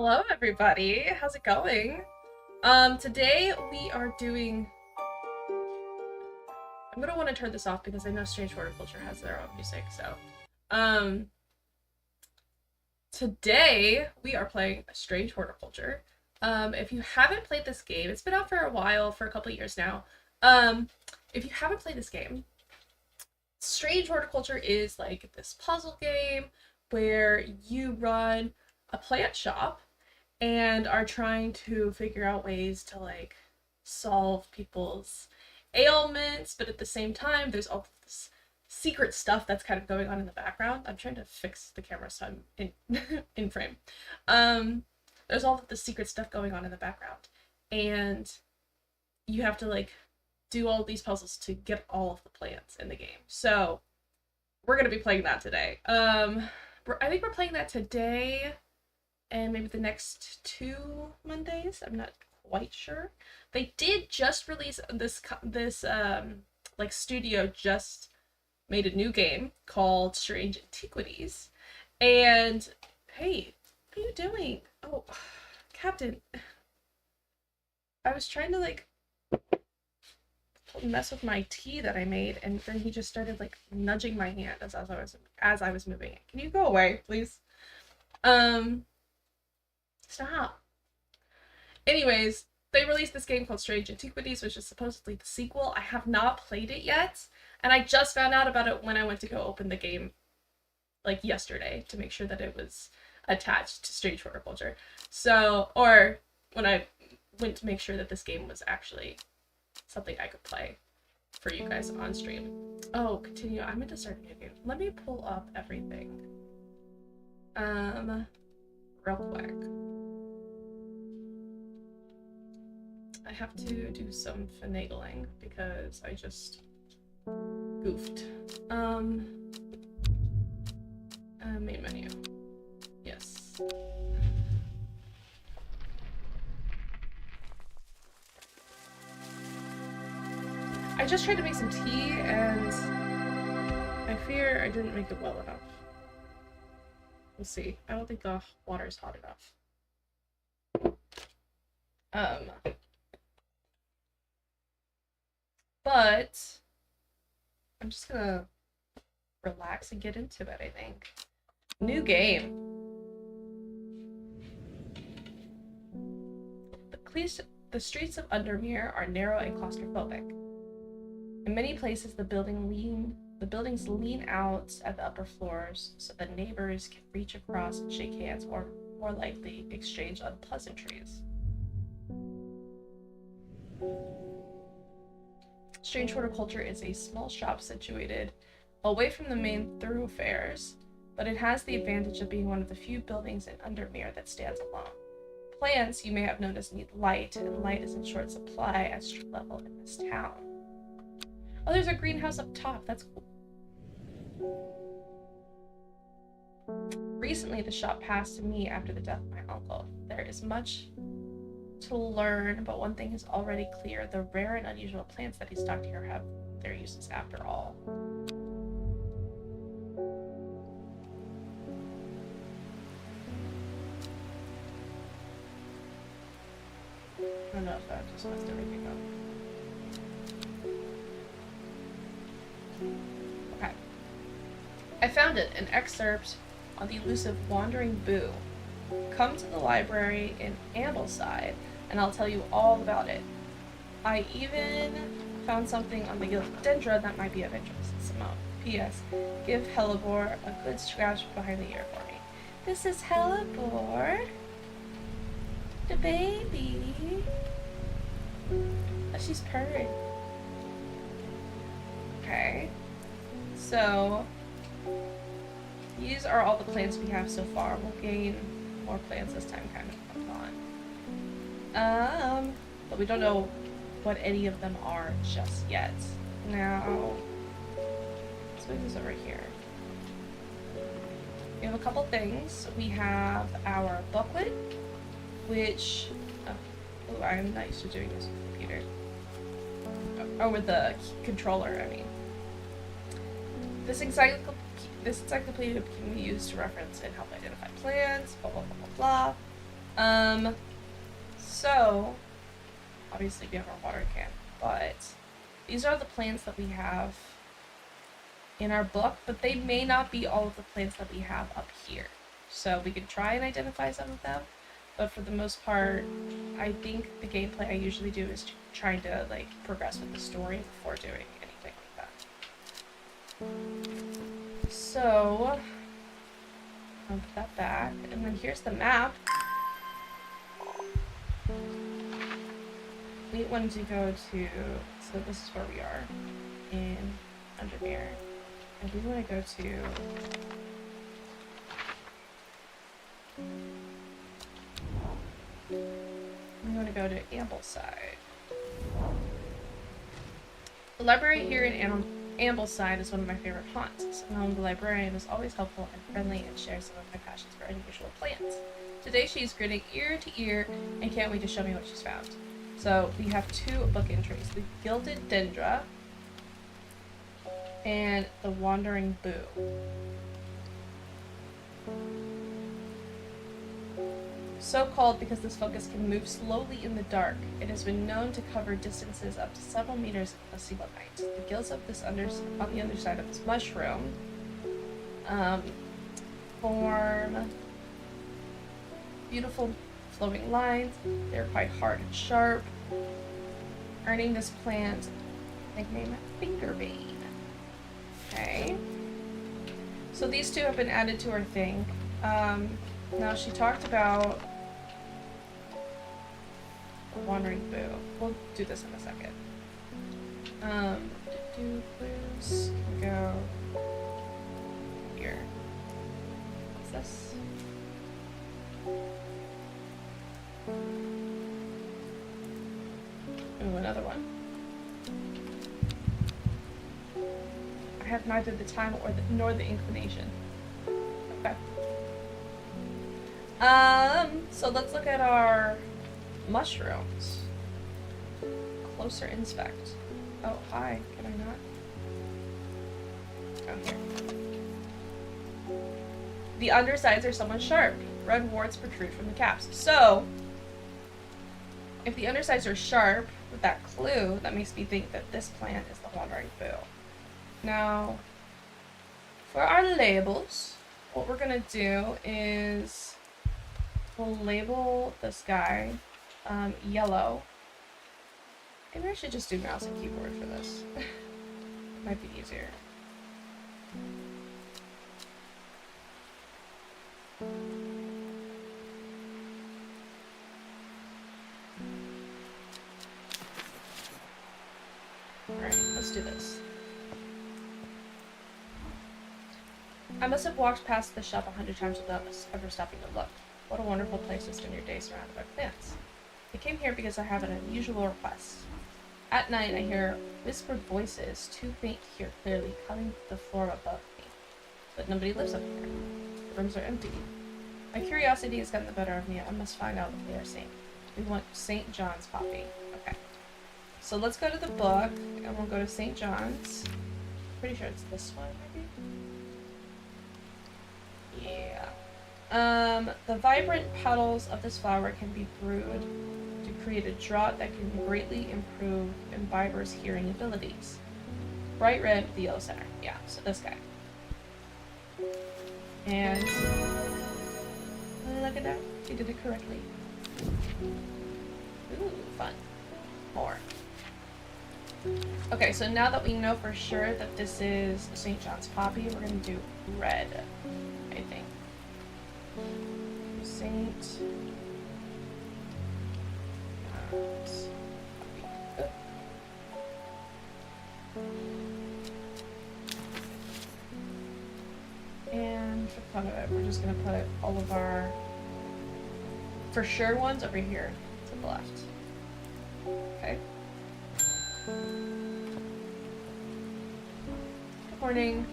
Hello everybody, how's it going? Today we are doing... I'm gonna want to turn this off because I know Strange Horticulture has their own music, so... Um, Today we are playing Strange Horticulture. If you haven't played this game, it's been out for a while, for a couple of years now. If you haven't played this game, Strange Horticulture is like this puzzle game where you run a plant shop and are trying to figure out ways to like solve people's ailments, but at the same time there's all this secret stuff that's kind of going on in the background. I'm trying to fix the camera so I'm in frame. There's all the secret stuff going on in the background, and you have to like do all these puzzles to get all of the plants in the game. So we're gonna be playing that today. I think we're playing that today and maybe the next 2 Mondays. I'm not quite sure. They did just release this like studio just made a new game called Strange Antiquities. And hey, what are you doing? Oh, Captain. I was trying to like mess with my tea that I made, and then he just started like nudging my hand as I was moving it. Can you go away, please? Stop. Anyways, they released this game called Strange Antiquities, which is supposedly the sequel. I have not played it yet, and I just found out about it when I went to go open the game like yesterday to make sure that it was attached to Strange Horticulture. So, or when I went to make sure that this game was actually something I could play for you guys on stream. Oh, continue. I meant to start a new game. Let me pull up everything. Real quick. I have to do some finagling because I just goofed. Main menu. Yes. I just tried to make some tea and I fear I didn't make it well enough. We'll see. I don't think the water is hot enough. But I'm just gonna relax and get into it, I think. New game. The streets of Undermere are narrow and claustrophobic. In many places, the buildings lean out at the upper floors so that neighbors can reach across and shake hands, or more likely exchange unpleasantries. Strange Horticulture is a small shop situated away from the main thoroughfares, but it has the advantage of being one of the few buildings in Undermere that stands alone. Plants, you may have noticed, need light, and light is in short supply at street level in this town. Oh, there's a greenhouse up top. That's cool. Recently, the shop passed to me after the death of my uncle. There is much to learn, but one thing is already clear. The rare and unusual plants that he stocked here have their uses after all. I don't know if that just messed everything up. Okay. I found it, an excerpt on the elusive Wandering Boo. Come to the library in Ambleside, and I'll tell you all about it. I even found something on the Dendra that might be of interest. Simone. P.S. Give Hellebore a good scratch behind the ear for me. This is Hellebore. The baby. Oh, she's purring. Okay. So, these are all the plants we have so far. We'll gain more plants as time kind of comes on. But we don't know what any of them are just yet. Now, let's move this over here. We have a couple things. We have our booklet, which, oh, I'm not used to doing this with the computer. Or with the controller, I mean. This encyclopedia can be used to reference and help identify plants, blah, blah, blah, blah, So obviously we have our water can, but these are the plants that we have in our book, but they may not be all of the plants that we have up here. So we could try and identify some of them, but for the most part, I think the gameplay I usually do is trying to like progress with the story before doing anything like that. So I'll put that back, and then here's the map. We want to go to, so this is where we are in Undermere, and we want to go to Ambleside. The library here in Ambleside is one of my favorite haunts. The librarian is always helpful and friendly and shares some of my passions for unusual plants. Today she's grinning ear to ear and can't wait to show me what she's found. So we have two book entries, the Gilded Dendra and the Wandering Boo. So called because this fungus can move slowly in the dark. It has been known to cover distances up to several meters in a single night. The gills of this on the underside of this mushroom form beautiful flowing lines. They're quite hard and sharp, earning this plant nickname Fingerbane. Okay. So these two have been added to our thing. Now she talked about Wandering Boo. We'll do this in a second. Blues can go here. What's this? Ooh, another one. I have neither the time nor the inclination. Okay. So let's look at our mushrooms. Closer inspect. Oh, hi. Can I not? Oh, here. The undersides are somewhat sharp. Red warts protrude from the caps. So, if the undersides are sharp, with that clue, that makes me think that this plant is the Wandering Boo. Now, for our labels, what we're gonna do is we'll label this guy yellow. Maybe I should just do mouse and keyboard for this. Might be easier. Alright, let's do this. I must have walked past the shop 100 times without ever stopping to look. What a wonderful place to spend your day surrounded by plants. I came here because I have an unusual request. At night, I hear whispered voices, too faint to hear clearly, coming from the floor above me. But nobody lives up here. The rooms are empty. My curiosity has gotten the better of me. I must find out what they are saying. We want St. John's poppy. Okay. So let's go to the book, and we'll go to St. John's. Pretty sure it's this one, maybe? Yeah. The vibrant petals of this flower can be brewed to create a draught that can greatly improve imbibers' hearing abilities. Bright red with the yellow center. Yeah, so this guy. And look at that. He did it correctly. Ooh, fun. More. Okay, so now that we know for sure that this is St. John's poppy, we're going to do red, I think. St. John's poppy. And for fun of it, we're just going to put all of our for sure ones over here to the left. Okay. Good morning.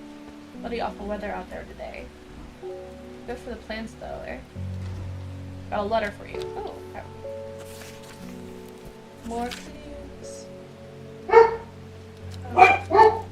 Bloody awful weather out there today. Good for the plants though, eh? Got a letter for you. Oh, okay. More clues. Oh.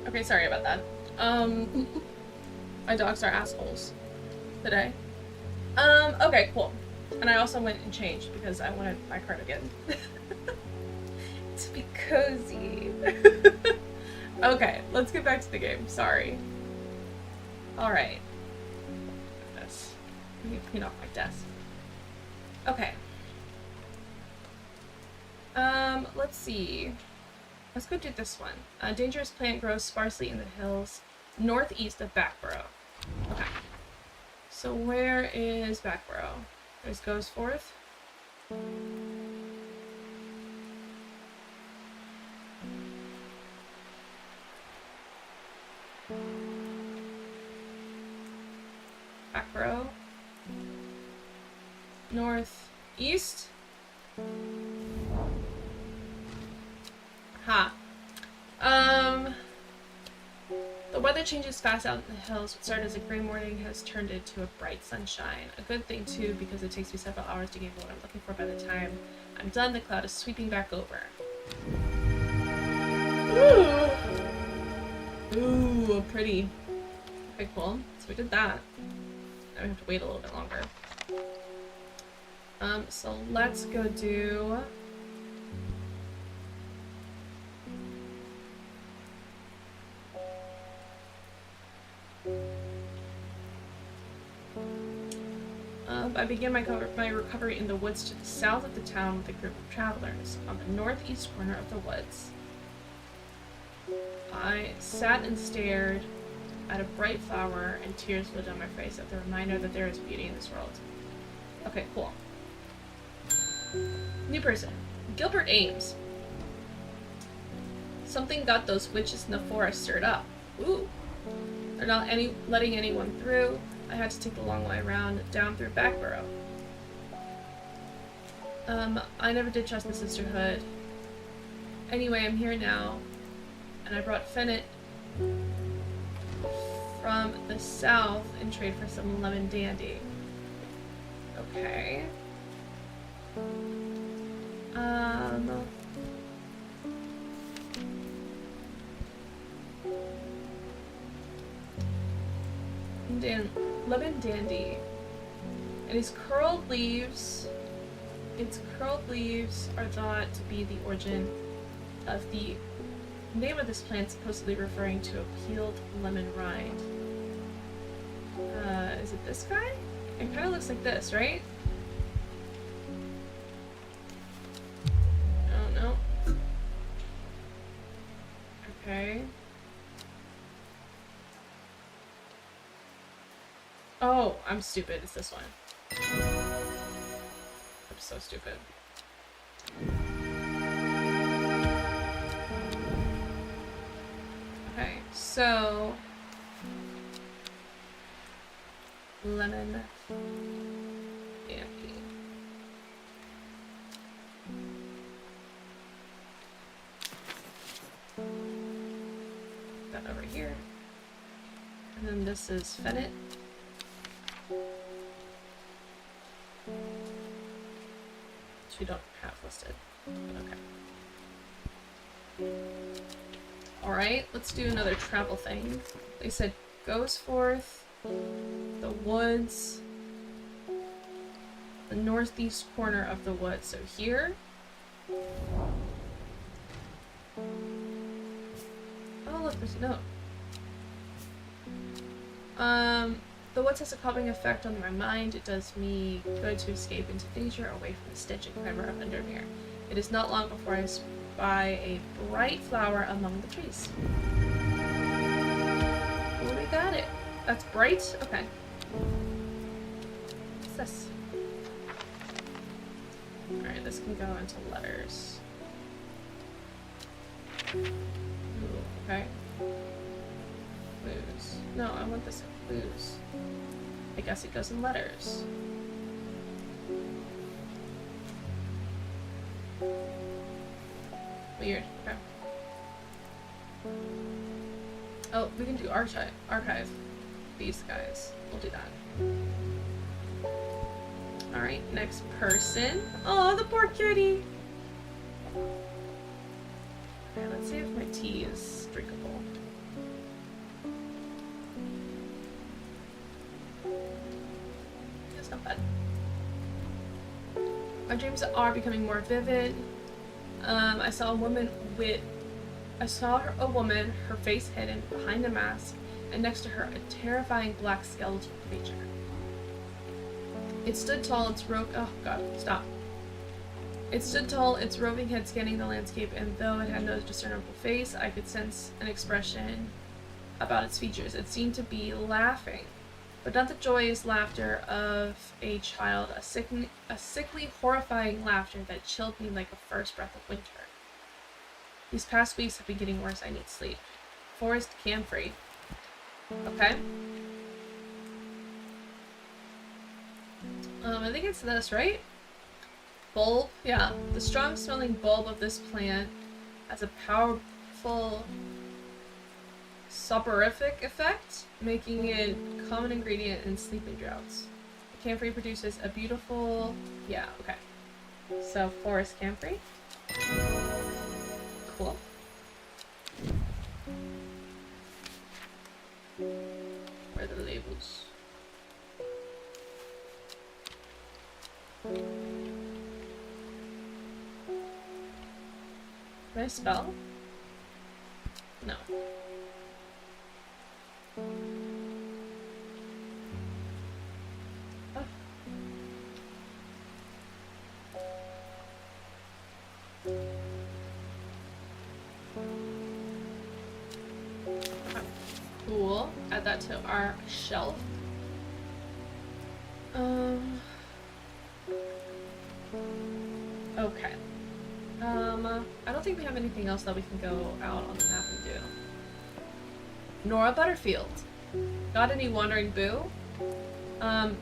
Okay, sorry about that. My dogs are assholes today. Okay, cool. And I also went and changed because I wanted my cardigan to be cozy. Okay, let's get back to the game. Sorry. Alright. Goodness. Let me clean off my desk. Okay. Let's see. Let's go do this one. A dangerous plant grows sparsely in the hills northeast of Backborough. Okay. So where is Backborough? This goes forth. Backborough. Northeast. Ha. The weather changes fast out in the hills. What started as a gray morning has turned into a bright sunshine. A good thing, too, because it takes me several hours to get what I'm looking for by the time I'm done. The cloud is sweeping back over. Ooh. Ooh, pretty. Okay, cool. So we did that. Now we have to wait a little bit longer. So let's go do... I began my recovery in the woods to the south of the town with a group of travelers. On the northeast corner of the woods, I sat and stared at a bright flower, and tears flowed down my face at the reminder that there is beauty in this world. Okay, cool. New person. Gilbert Ames. Something got those witches in the forest stirred up. Ooh. They're not letting anyone through. I had to take the long way around, down through Backborough. I never did trust the sisterhood. Anyway, I'm here now, and I brought Fennec from the south in trade for some lemon dandy. Okay. Lemon dandy. And its curled leaves are thought to be the origin of the name of this plant, supposedly referring to a peeled lemon rind. Is it this guy? It kind of looks like this, right? Oh no. Okay. Oh, I'm stupid. It's this one. I'm so stupid. Okay, so... lemon dandy. That over here. And then this is Fennett. Which we don't have listed. Okay. Alright, let's do another travel thing. They said goes forth, the woods, the northeast corner of the woods. So here. Oh look, there's a note. The woods has a calming effect on my mind. It does me good to escape into nature, away from the stench and clamor of Undermere. It is not long before I spy a bright flower among the trees. Oh, we got it. That's bright? Okay. What's this? Alright, this can go into letters. Ooh, okay. Clues. No, I want this in clues. I guess it goes in letters. Weird. Okay. Oh, we can do archive these guys. We'll do that. Alright, next person. Oh, the poor kitty! Okay, let's see if my tea is drinkable. It's not bad. My dreams are becoming more vivid. I saw a woman, her face hidden behind a mask, and next to her a terrifying black skeletal creature. It stood tall, It stood tall, its roving head scanning the landscape, and though it had no discernible face, I could sense an expression about its features. It seemed to be laughing, but not the joyous laughter of a child, a sickly, horrifying laughter that chilled me like the first breath of winter. These past weeks have been getting worse. I need sleep. Forest camphor. Okay. I think it's this, right? Bulb? Yeah. The strong smelling bulb of this plant has a powerful soporific effect, making it a common ingredient in sleeping draughts. The camphor produces a beautiful... Yeah, okay. So, forest camphor. Cool. Where are the labels? Can I spell? No. Oh. Cool. Add that to our shelf. Okay. I don't think we have anything else that we can go out on the map and do. Nora Butterfield. Got any wandering boo?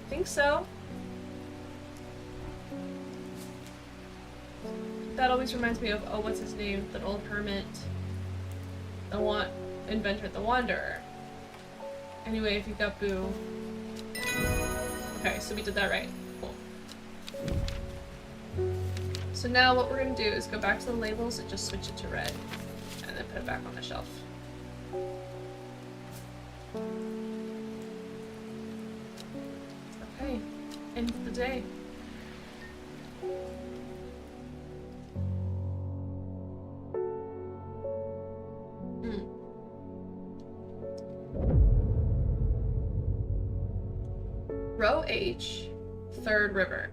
Think so. That always reminds me of, oh, what's his name? That old hermit. The inventor, the Wanderer. Anyway, if you got boo. Okay, so we did that right. Cool. So now what we're going to do is go back to the labels and just switch it to red. And then put it back on the shelf. Okay, end of the day. Row H, Third River.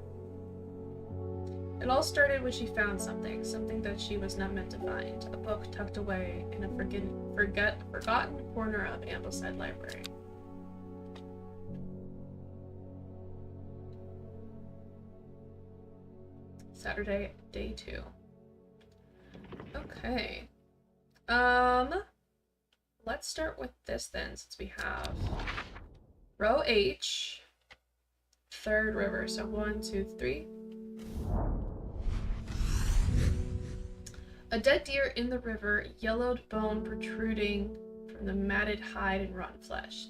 It all started when she found something that she was not meant to find. A book tucked away in a forgotten corner of Ambleside Library. Saturday, day 2. Okay. Let's start with this then, since we have row H, Third River. So 1, 2, 3. A dead deer in the river, yellowed bone protruding from the matted hide and rotten flesh.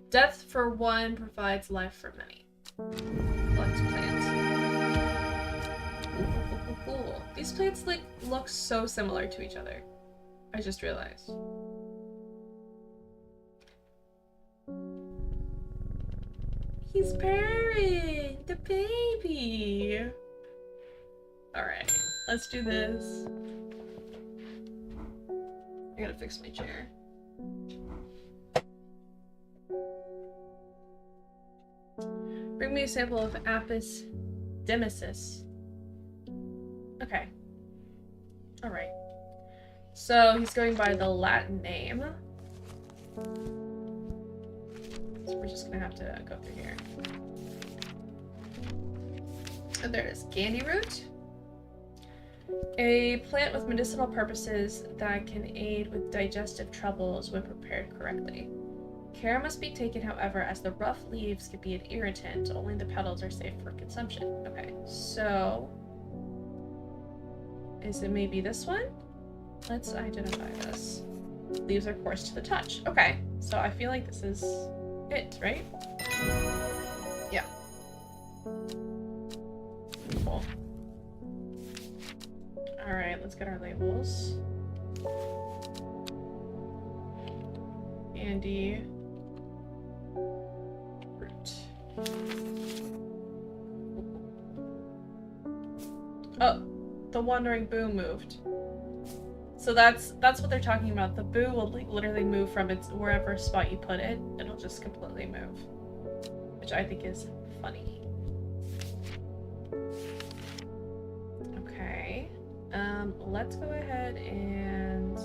Death for one provides life for many. Collect plants. Cool. These plants like look so similar to each other. I just realized. He's purring, the baby. All right, let's do this. I gotta fix my chair. Bring me a sample of Apis demesis. Okay. All right. So he's going by the Latin name. So we're just gonna have to go through here. Oh, there it is. Gandy root. A plant with medicinal purposes that can aid with digestive troubles when prepared correctly. Care must be taken, however, as the rough leaves can be an irritant. Only the petals are safe for consumption. Okay, so is it maybe this one? Let's identify this. Leaves are coarse to the touch. Okay, so I feel like this is it, right? Yeah. Cool. Alright, let's get our labels. Andy. Root. Oh, the wandering boo moved. So that's what they're talking about. The boo will like literally move from its wherever spot you put it. It'll just completely move, which I think is funny. Okay, let's go ahead and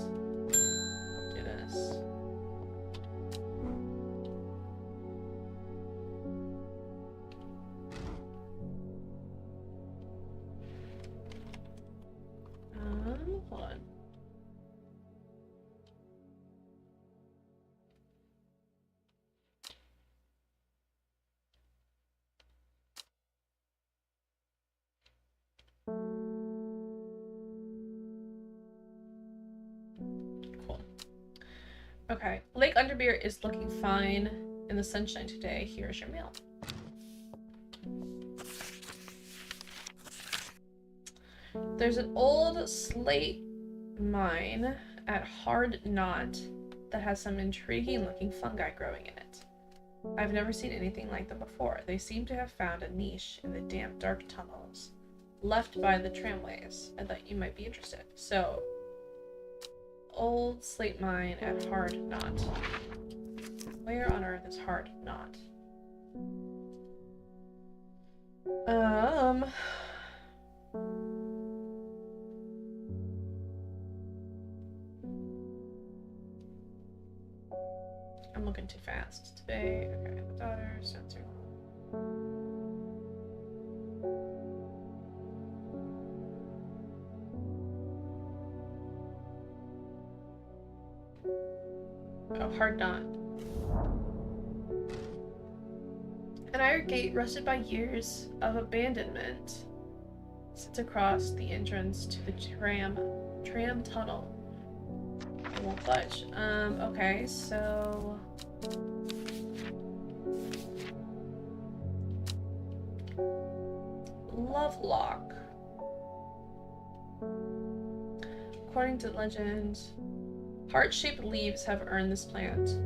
do this. Hold on. Cool. Okay, Lake Underbeer is looking fine in the sunshine today. Here's your mail. There's an old slate mine at Hard Knot that has some intriguing looking fungi growing in it. I've never seen anything like them before. They seem to have found a niche in the damp, dark tunnels left by the tramways. I thought you might be interested. So, old slate mine at Hard Knot. Where on earth is Hard Knot? I'm looking too fast today. Okay, the daughter, sensor. Oh, Hard Knot. An iron gate rusted by years of abandonment sits across the entrance to the tram tunnel. It won't budge. Okay, so Lovelock. According to legend, heart-shaped leaves have earned this plant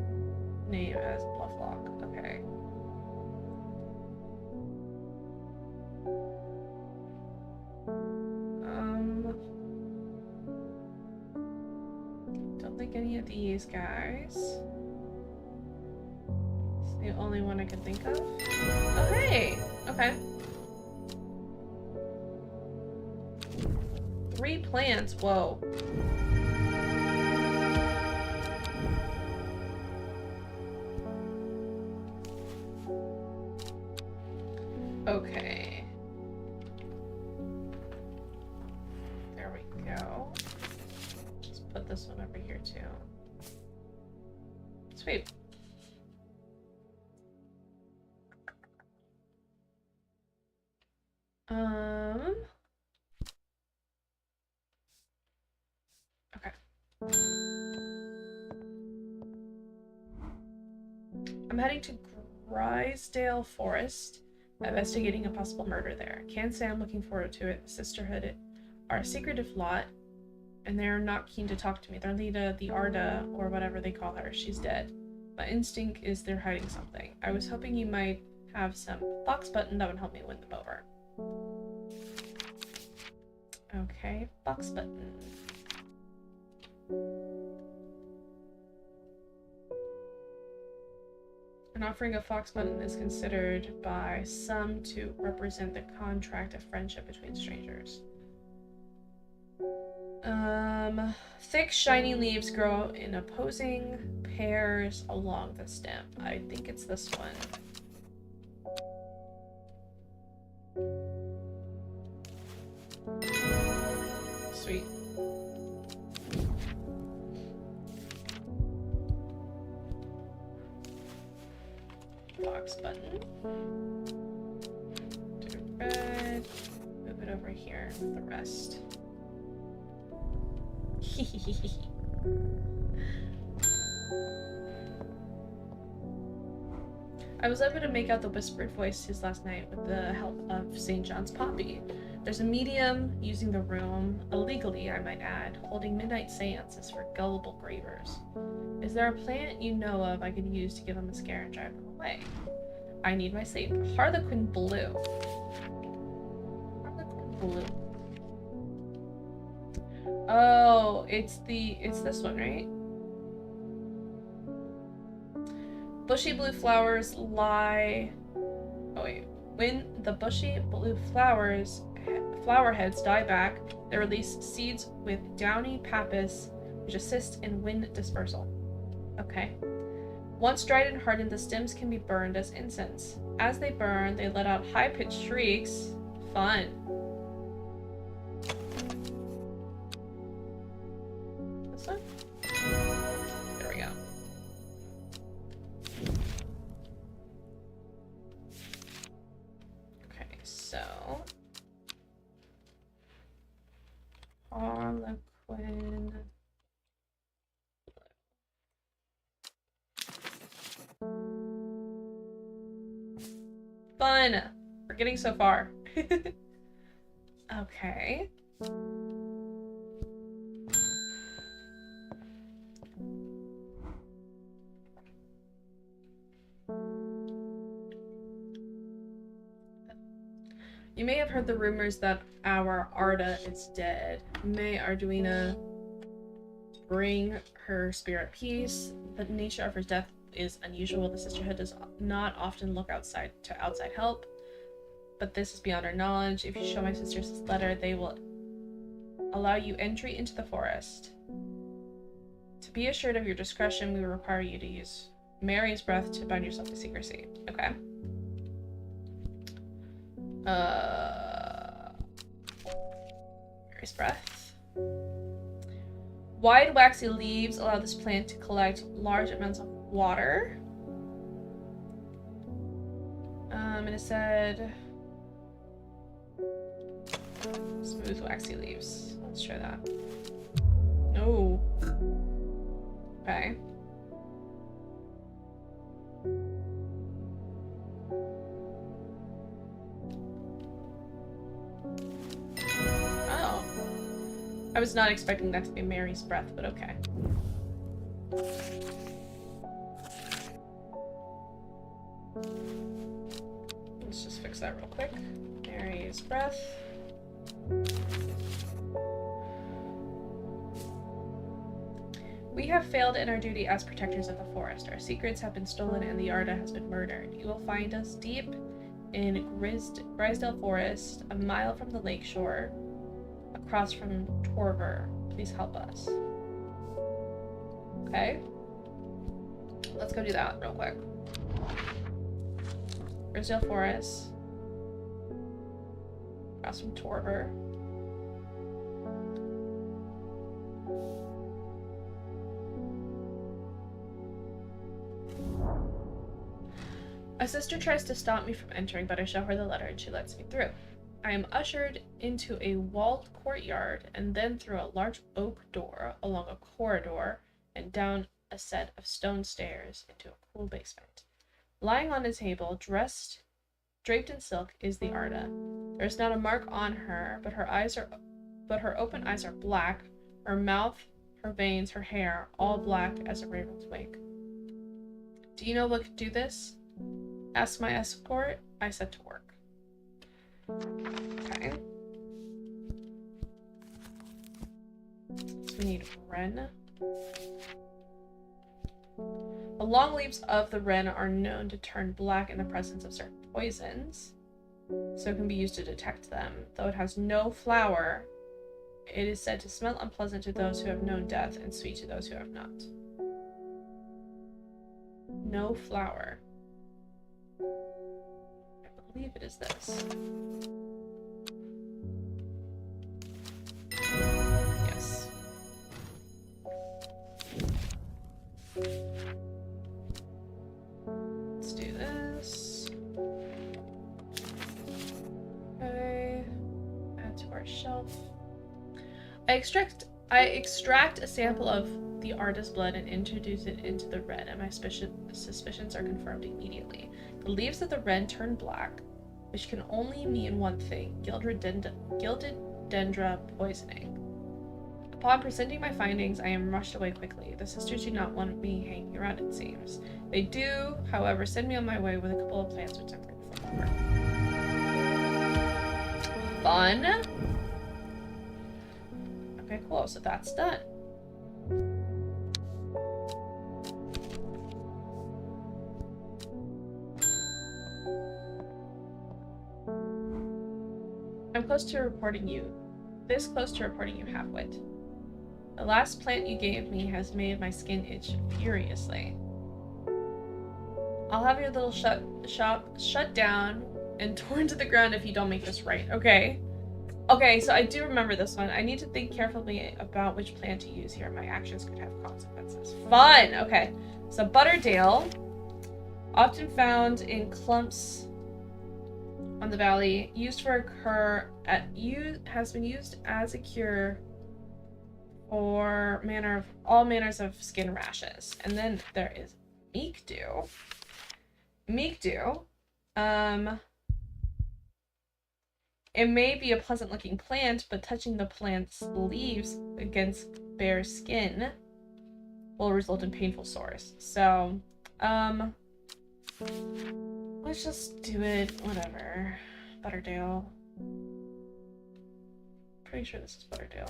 name as Lovelock. Okay. Don't think any of these guys. It's the only one I can think of. Oh, hey! Okay. 3 plants. Whoa. Okay. There we go. Let's put this one over here too. Sweet. Okay. I'm heading to Grisdale Forest, investigating a possible murder there. Can't say I'm looking forward to it. The Sisterhood are a secretive lot, and they're not keen to talk to me. Their leader, the Arda, or whatever they call her, she's dead. My instinct is they're hiding something. I was hoping you might have some box button that would help me win them over. Okay, box button. An offering of fox button is considered by some to represent the contract of friendship between strangers. Thick, shiny leaves grow in opposing pairs along the stem. I think it's this one. Sweet. Box button. Do red. Move it over here with the rest. I was able to make out the whispered voices last night with the help of St. John's Poppy. There's a medium using the room, illegally I might add, holding midnight seances for gullible grievers. Is there a plant you know of I could use to give them a scare and drive them away? I need my sleep. Harlequin blue. Harlequin blue. Oh, it's this one, right? Bushy blue flowers lie... Oh wait. When the bushy blue flower heads die back, they release seeds with downy pappus, which assist in wind dispersal. Okay. Once dried and hardened, the stems can be burned as incense. As they burn, they let out high-pitched shrieks. Fun. This one? There we go. Okay, so... Harlequin... Fun! We're getting so far. Okay. You may have heard the rumors that our Arda is dead. May Arduina bring her spirit peace. The nature of her death is unusual. The Sisterhood does not often look outside help, but this is beyond our knowledge. If you show my sisters this letter, they will allow you entry into the forest. To be assured of your discretion, we will require you to use Mary's breath to bind yourself to secrecy. Okay. Mary's breath. Wide, waxy leaves allow this plant to collect large amounts of water. And it said smooth, waxy leaves. Let's try that. No. Okay. Oh. I was not expecting that to be Mary's breath, but okay. Let's just fix that real quick. Mary's breath. We have failed in our duty as protectors of the forest. Our secrets have been stolen and the Arda has been murdered. You will find us deep in Grisdale Forest, a mile from the lakeshore, across from Torver. Please help us. Okay. Let's go do that real quick. Grisdale Forest. Across from Torver. A sister tries to stop me from entering, but I show her the letter and she lets me through. I am ushered into a walled courtyard and then through a large oak door along a corridor and down a set of stone stairs into a cool basement. Lying on a table, draped in silk, is the Arda. There is not a mark on her, but her open eyes are black. Her mouth, her veins, her hair, all black as a raven's wing. Do you know what could do this? Asked my escort. I set to work. Okay. So we need wren. The long leaves of the wren are known to turn black in the presence of certain poisons, so it can be used to detect them. Though it has no flower, it is said to smell unpleasant to those who have known death and sweet to those who have not. No flower. I believe it is this. Yes. Let's do this. Okay. Add to our shelf. I extract a sample of the Arda's blood and introduce it into the wren, and my suspicions are confirmed immediately. The leaves of the wren turn black, which can only mean one thing: gilded dendra poisoning. Upon presenting my findings, I am rushed away quickly. The sisters do not want me hanging around, it seems. They do, however, send me on my way with a couple of plants which I'm grateful for. Fun! Okay, cool, so that's done. I'm close to reporting you. This close to reporting you half-wit. The last plant you gave me has made my skin itch furiously. I'll have your little shop shut down and torn to the ground if you don't make this right. Okay. Okay, so I do remember this one. I need to think carefully about which plant to use here. My actions could have consequences. Fun! Okay. So Butterdale, often found in clumps on the valley, has been used as a cure for all manners of skin rashes. And then there is Meekdew. Meekdew, it may be a pleasant looking plant, but touching the plant's leaves against bare skin will result in painful sores. So, let's just do it, whatever. Butterdale. Pretty sure this is Butterdale.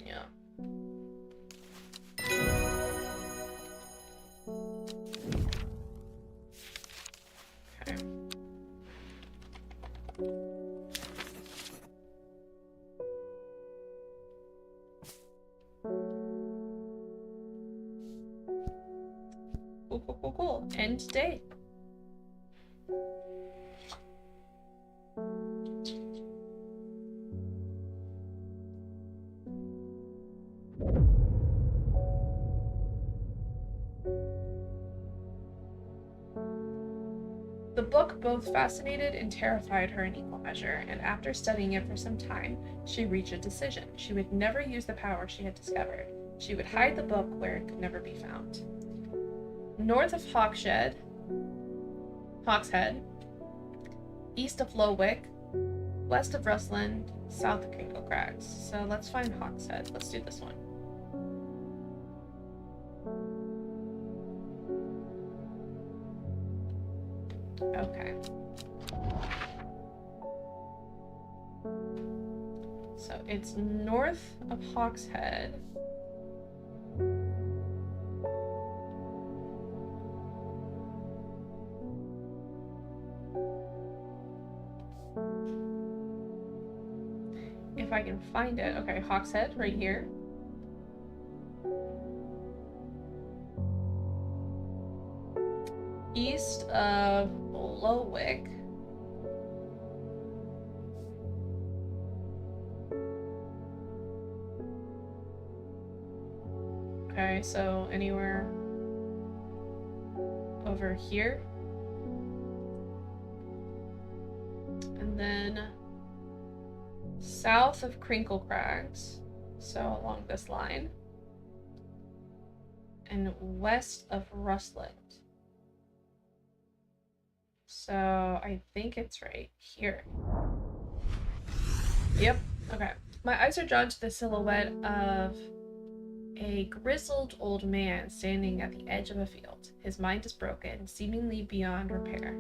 Yeah. Okay. Cool. End day. The book both fascinated and terrified her in equal measure, and after studying it for some time, she reached a decision. She would never use the power she had discovered. She would hide the book where it could never be found. North of Hawkshead, east of Lowick, west of Rustland, south of Crinkle Crags. So let's find Hawkshead. Let's do this one. Okay. So it's north of Hawkshead. If I can find it. Okay, Hawkshead, right here. East of Lowick. Okay, so anywhere over here. And then south of Crinkle Crags, so along this line. and west of Rustland. So I think it's right here. Yep. Okay. My eyes are drawn to the silhouette of a grizzled old man standing at the edge of a field. His mind is broken, seemingly beyond repair.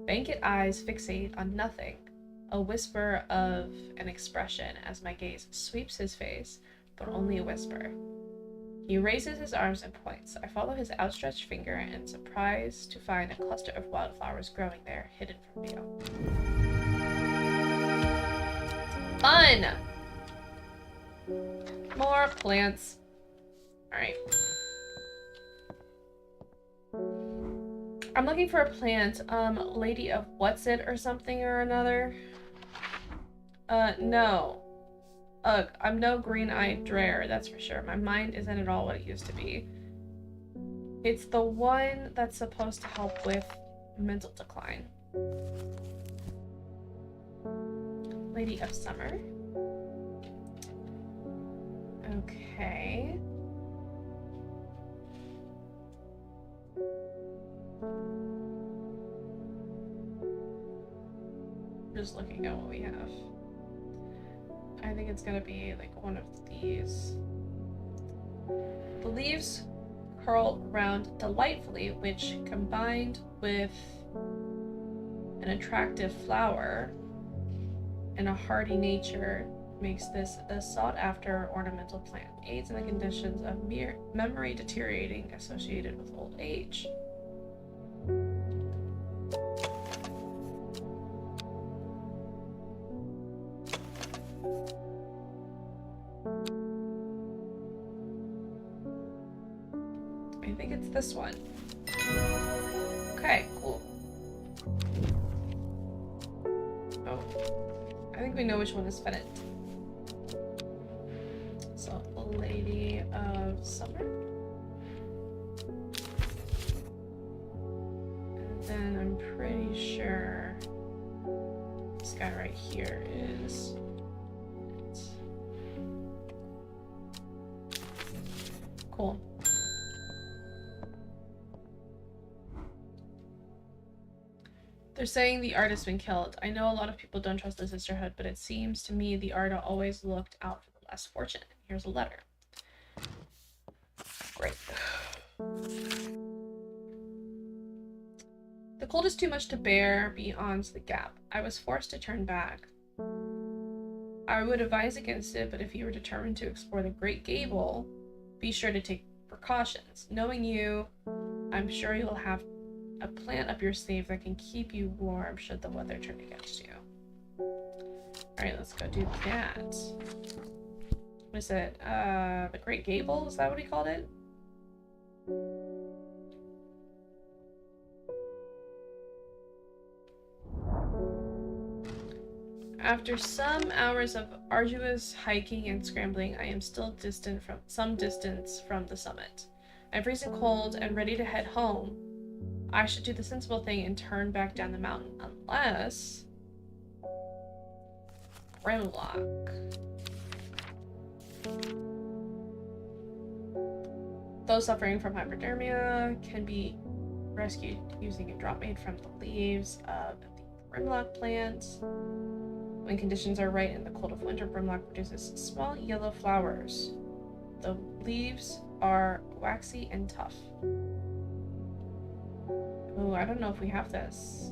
Vacant eyes fixate on nothing, a whisper of an expression as my gaze sweeps his face, but only a whisper. He raises his arms and points. I follow his outstretched finger and surprised to find a cluster of wildflowers growing there, hidden from view. Fun! More plants. Alright. I'm looking for a plant, Lady of What's It or something or another. No. Ugh, I'm no green-eyed dreher, that's for sure. My mind isn't at all what it used to be. It's the one that's supposed to help with mental decline. Lady of Summer. Okay. Just looking at what we have. I think it's gonna be like one of these. The leaves curl round delightfully, which combined with an attractive flower and a hardy nature makes this a sought-after ornamental plant. Aids in the conditions of memory deteriorating associated with old age. I think it's this one. Okay, cool. Oh, I think we know which one is Fennec. So, Lady of Summer. And then I'm pretty sure this guy right here is it. Cool. They're saying the artist's been killed. I know a lot of people don't trust the sisterhood, but it seems to me the Arda always looked out for the less fortunate. Here's a letter. Great. The cold is too much to bear beyond the gap. I was forced to turn back. I would advise against it, but if you are determined to explore the Great Gable, be sure to take precautions. Knowing you, I'm sure you'll have a plant up your sleeve that can keep you warm should the weather turn against you. Alright, let's go do that. What is it? The Great Gable? Is that what he called it? After some hours of arduous hiking and scrambling, I am still some distance from the summit. I'm freezing cold and ready to head home. I should do the sensible thing and turn back down the mountain, unless Grimlock. Those suffering from hypodermia can be rescued using a drop made from the leaves of the Grimlock plant. When conditions are right in the cold of winter, Grimlock produces small yellow flowers. The leaves are waxy and tough. Oh, I don't know if we have this.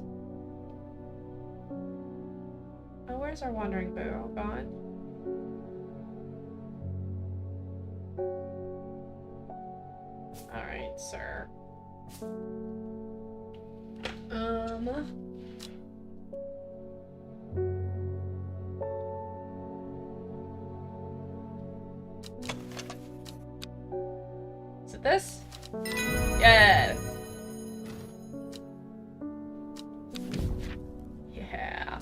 Oh, where's our wandering boo? Gone? Alright, sir. Is it this? Yeah. Yeah.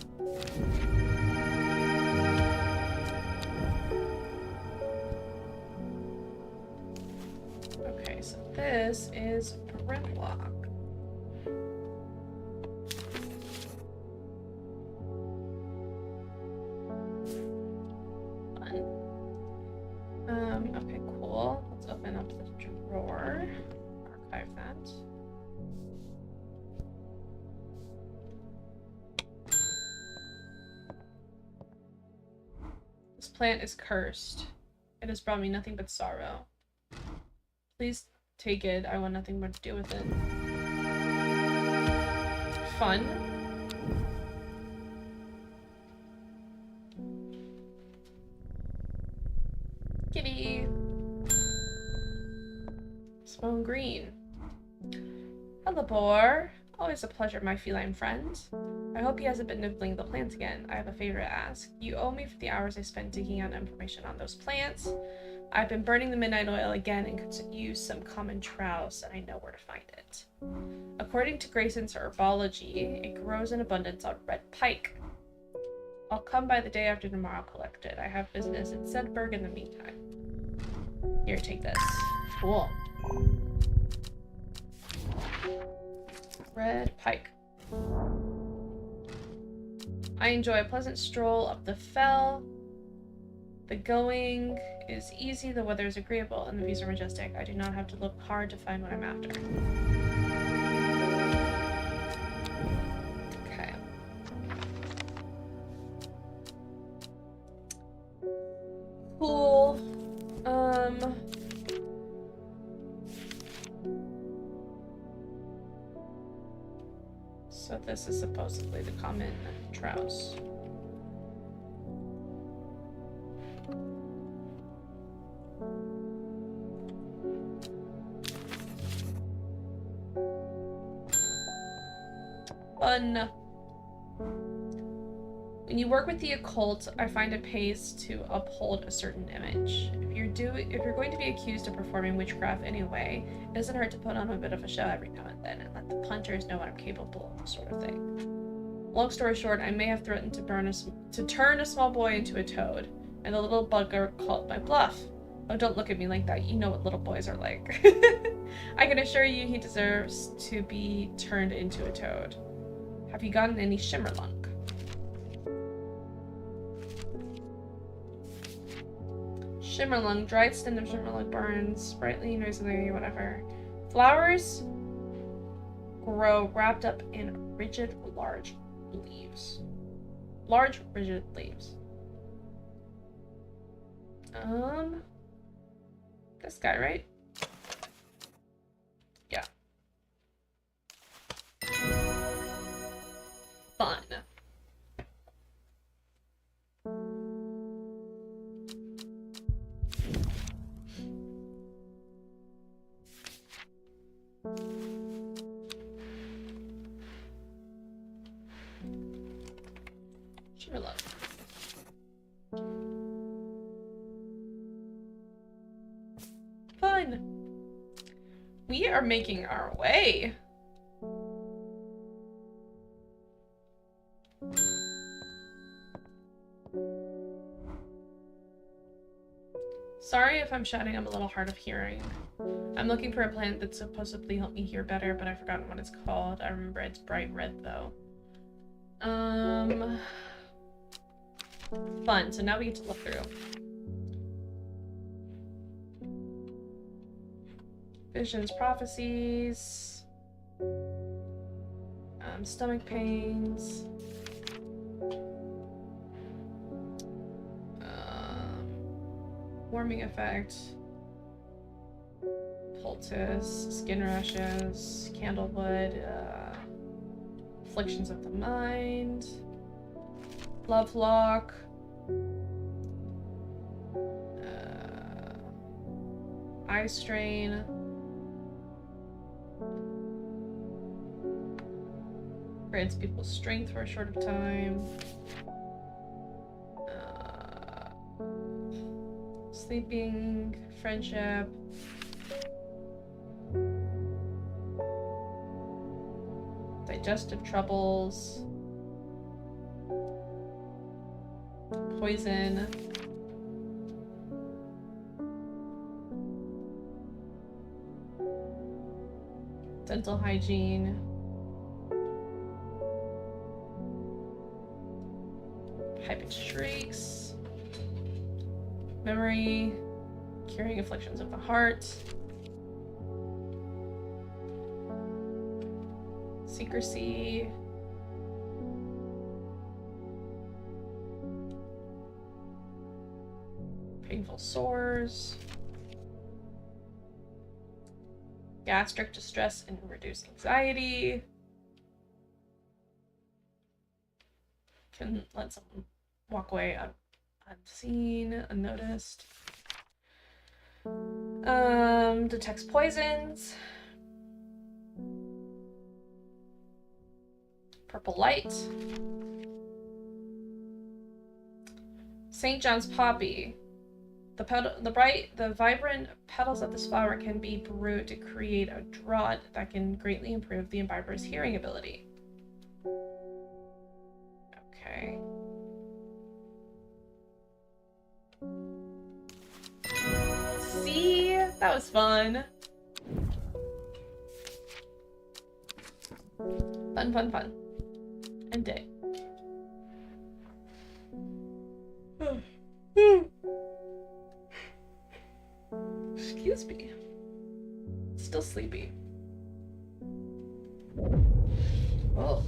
Okay, so this is Grimlock. Fun. Okay, cool. Let's open up the drawer. Archive that. This plant is cursed. It has brought me nothing but sorrow. Please take it. I want nothing more to do with it. Fun. Kitty. Smone Green. Hello, boar. Always a pleasure, my feline friend. I hope he hasn't been nibbling the plants again. I have a favor to ask. You owe me for the hours I spent digging out information on those plants. I've been burning the midnight oil again and could use some common trouse, and I know where to find it. According to Grayson's herbology, it grows in abundance on red pike. I'll come by the day after tomorrow, collect it. I have business in Sedberg in the meantime. Here, take this. Cool. Red pike. I enjoy a pleasant stroll up the fell. The going is easy, the weather is agreeable, and the views are majestic. I do not have to look hard to find what I'm after. Okay. Cool. So this is supposedly the common trouse. Fun. When you work with the occult, I find it pays to uphold a certain image. If you're going to be accused of performing witchcraft anyway, it doesn't hurt to put on a bit of a show every now and then and let the punters know what I'm capable of, sort of thing. Long story short, I may have threatened to turn a small boy into a toad, and the little bugger called my bluff. Oh, don't look at me like that. You know what little boys are like. I can assure you he deserves to be turned into a toad. Have you gotten any shimmerlunk? Shimmerlung, dried stem of shimmerlung burns, sprightly, noisily, whatever. Flowers grow wrapped up in rigid, large leaves. Large, rigid leaves. This guy, right? Yeah. Fun. Sure love. Fun. We are making our way. Sorry if I'm shouting, I'm a little hard of hearing. I'm looking for a plant that's supposedly help me hear better, but I've forgotten what it's called. I remember it's bright red though. Fun. So now we get to look through. Visions, prophecies. Stomach pains. Warming effect. Poultice. Skin rashes. Candlewood. Afflictions of the mind. Love lock. Eye strain. Grants people strength for a short time. Sleeping, friendship. Digestive troubles. Poison. Dental hygiene. Hyped shrieks. Memory. Curing afflictions of the heart. Secrecy. Painful sores. Gastric distress and reduce anxiety. Can let someone walk away unseen, unnoticed. Detects poisons. Purple light. St. John's poppy. The vibrant petals of this flower can be brewed to create a draught that can greatly improve the imbiber's hearing ability. Okay. See? That was fun. Fun. End it. Excuse me. Still sleepy. Oh.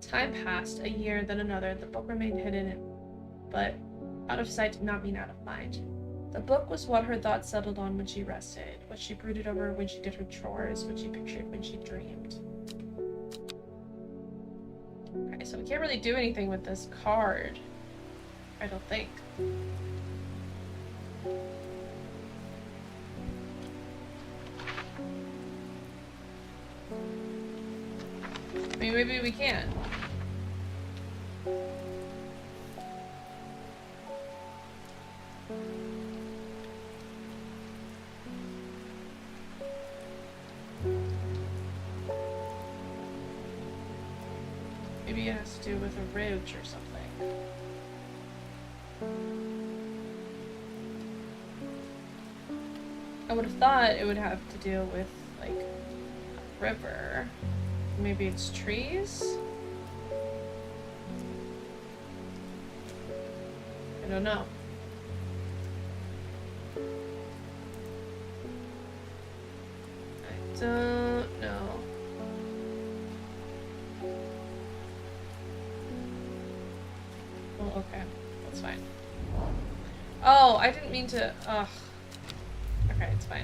Time passed, a year, then another. The book remained hidden, but out of sight did not mean out of mind. The book was what her thoughts settled on when she rested, what she brooded over when she did her chores, what she pictured when she dreamed. Okay, so we can't really do anything with this card. I don't think. I mean, maybe we can. Maybe it has to do with a ridge or something. I would have thought it would have to deal with, like, a river. Maybe it's trees? I don't know. I don't know. Well, okay. That's fine. Oh, I didn't mean to... Ugh. Okay, it's fine.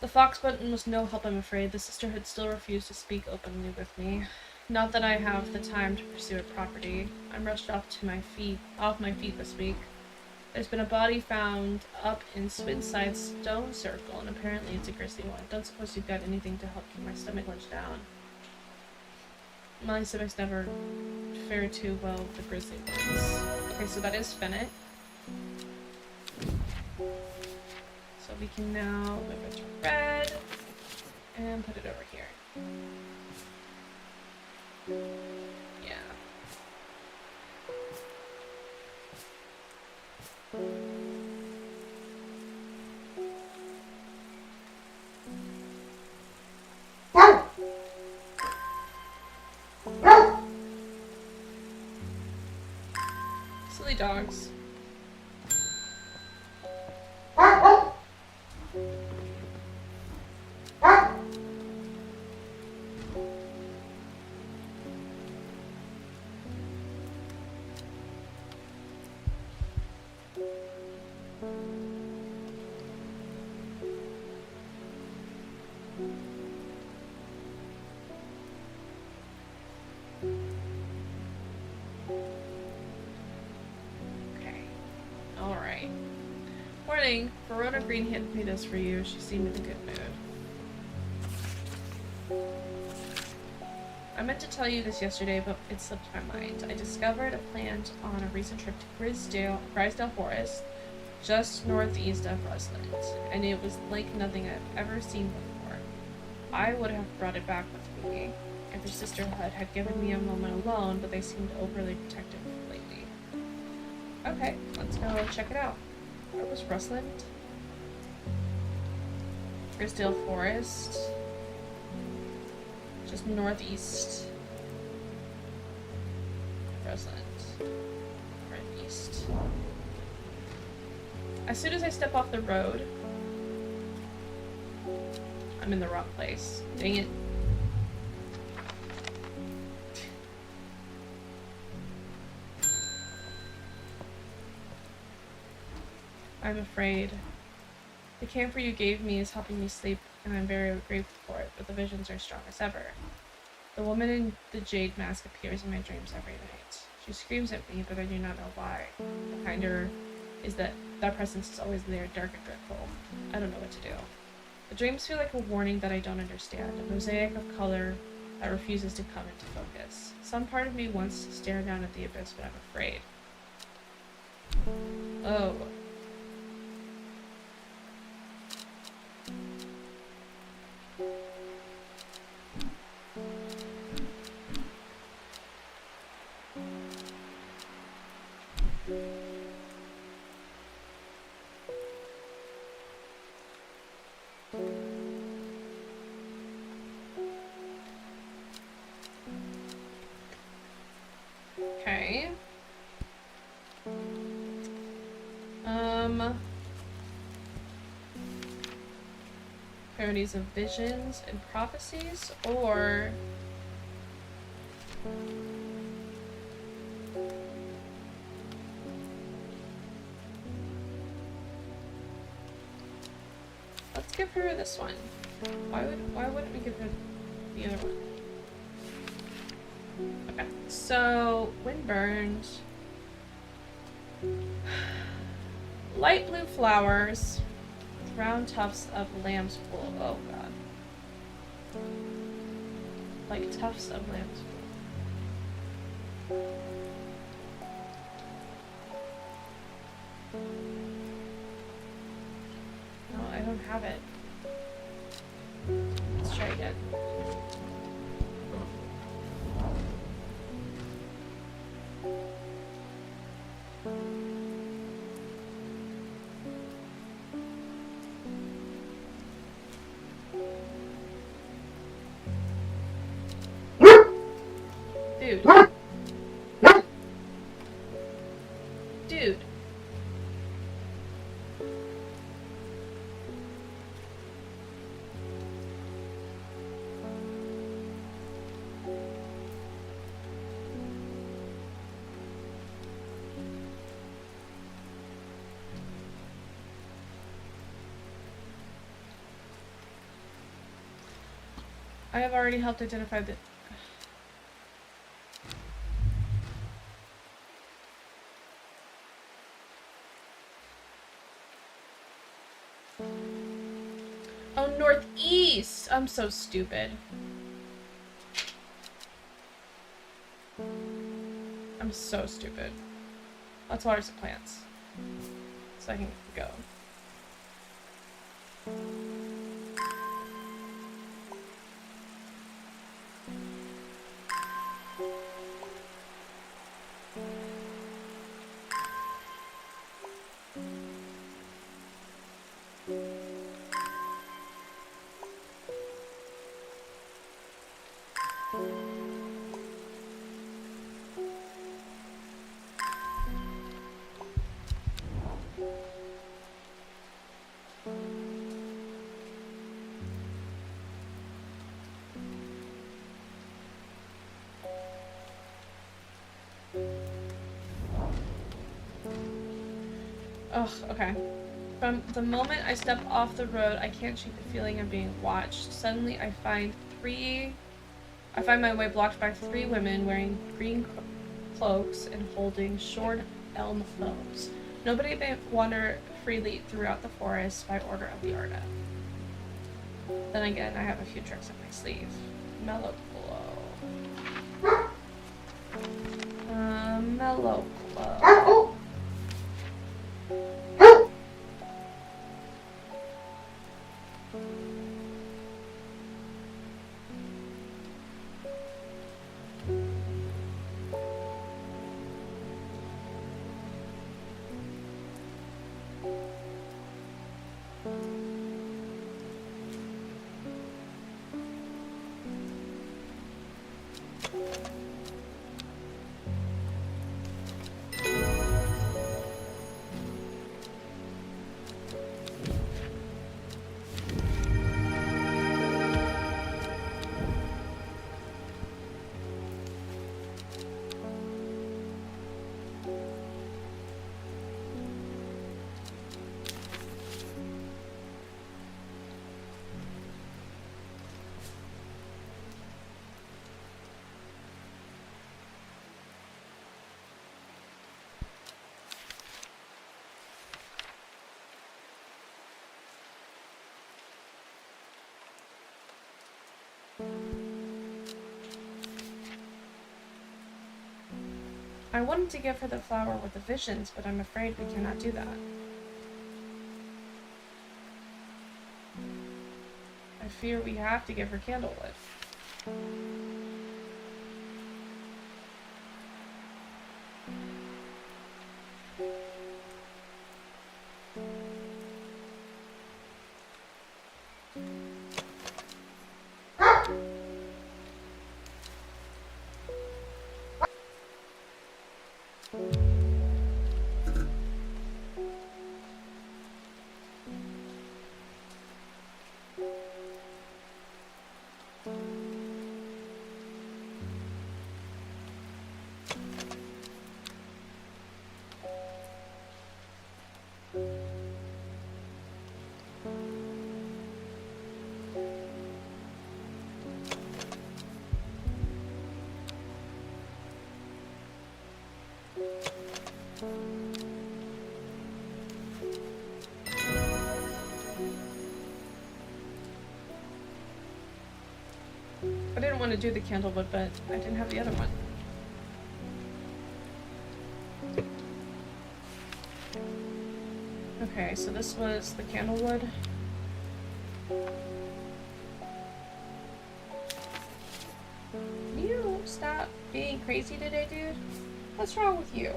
The fox button was no help, I'm afraid. The sisterhood still refused to speak openly with me. Not that I have the time to pursue a property. I'm rushed off my feet this week. There's been a body found up in Swinside Stone Circle, and apparently it's a grisly one. Don't suppose you've got anything to help keep my stomach lunch down. My stomach's never fared too well with the grizzly ones. Okay, so that is Fennec. So we can now move it to red and put it over here. Yeah. Silly dogs. Verona Green handed me this for you. She seemed in a good mood. I meant to tell you this yesterday, but it slipped my mind. I discovered a plant on a recent trip to Grisdale Forest, just northeast of Rusland, and it was like nothing I've ever seen before. I would have brought it back with me if the sisterhood had given me a moment alone, but they seemed overly protective lately. Okay, let's go check it out. Where was Rusland? Grisdale Forest. Just northeast. Roseland. Northeast. As soon as I step off the road, I'm in the wrong place. Dang it. I'm afraid. The camphor you gave me is helping me sleep, and I'm very grateful for it, but the visions are strong as ever. The woman in the jade mask appears in my dreams every night. She screams at me, but I do not know why. Behind her is that presence is always there, dark and dreadful. I don't know what to do. The dreams feel like a warning that I don't understand, a mosaic of color that refuses to come into focus. Some part of me wants to stare down at the abyss, but I'm afraid. Oh. Okay. Parodies of visions and prophecies, or let's give her this one. Why wouldn't we give her the other one? Okay, so wind burned. Light blue flowers with round tufts of lamb's wool. Oh god. Like tufts of lamb's wool. No, I don't have it. Let's try again. Dude. Dude. I have already helped identify the... Oh, northeast! I'm so stupid. I'm so stupid. Let's water some plants. So I can go. Ugh, okay. From the moment I step off the road, I can't shake the feeling of being watched. Suddenly, I find my way blocked by 3 women wearing green cloaks and holding short elm bows. Nobody may wander freely throughout the forest by order of the Arda. Then again, I have a few tricks up my sleeve. Mellow glow. Mellow glow. I wanted to give her the flower with the visions, but I'm afraid we cannot do that. I fear we have to give her candlewood. I didn't want to do the candlewood, but I didn't have the other one. Okay, so this was the candlewood. Can you stop being crazy today, dude? What's wrong with you?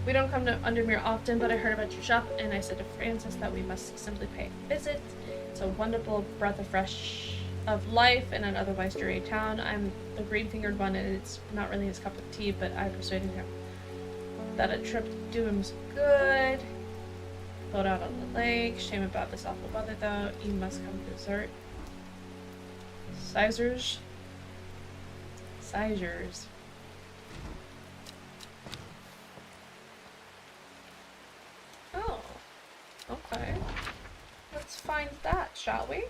We don't come to Undermere often, but I heard about your shop, and I said to Francis that we must simply pay a visit. It's a wonderful breath of fresh of life in an otherwise dreary town. I'm the green-fingered one, and it's not really his cup of tea, but I persuaded him that a trip to do him good. Float out on the lake. Shame about this awful weather, though. You must come to dessert. Sizers. Sizers. Oh. Okay. Let's find that, shall we?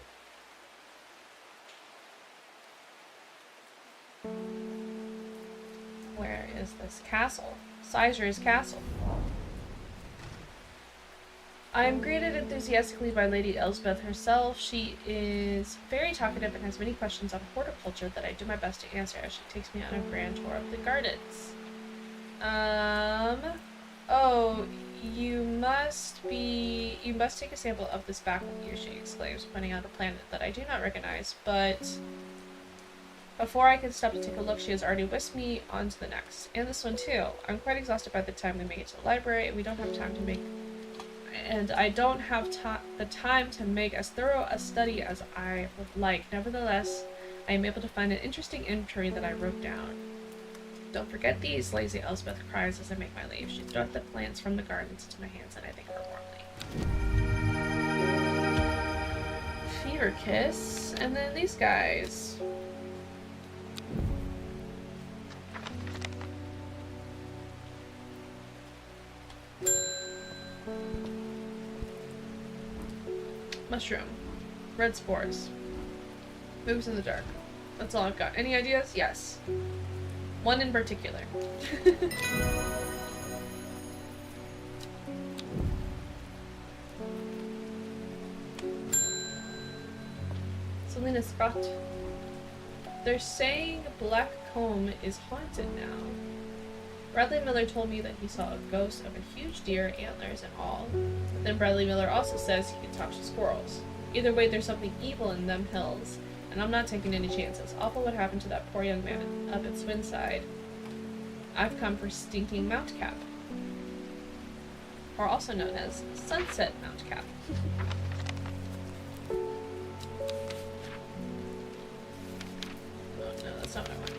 Where is this castle? Sizer's castle. I am greeted enthusiastically by Lady Elspeth herself. She is very talkative and has many questions on horticulture that I do my best to answer as she takes me on a grand tour of the gardens. Oh, you must take a sample of this back with you, she exclaims, pointing out a plant that I do not recognize, but before I can stop to take a look, she has already whisked me on to the next. And this one too. I'm quite exhausted by the time we make it to the library, and we don't have time to make and I don't have the time to make as thorough a study as I would like. Nevertheless, I am able to find an interesting entry that I wrote down. Don't forget these, lazy Elspeth cries as I make my leave. She throws the plants from the gardens into my hands, and I thank her warmly. Fever Kiss, and then these guys. Mushroom. Red spores. Moves in the dark. That's all I've got. Any ideas? Yes. One in particular. Selena Scott. They're saying Black Comb is haunted now. Bradley Miller told me that he saw a ghost of a huge deer, antlers and all. But then Bradley Miller also says he can talk to squirrels. Either way, there's something evil in them hills, and I'm not taking any chances. Awful what happened to that poor young man up at Swinside. I've come for stinking Mount Cap. Or also known as Sunset Mount Cap. Oh no, that's not what I want.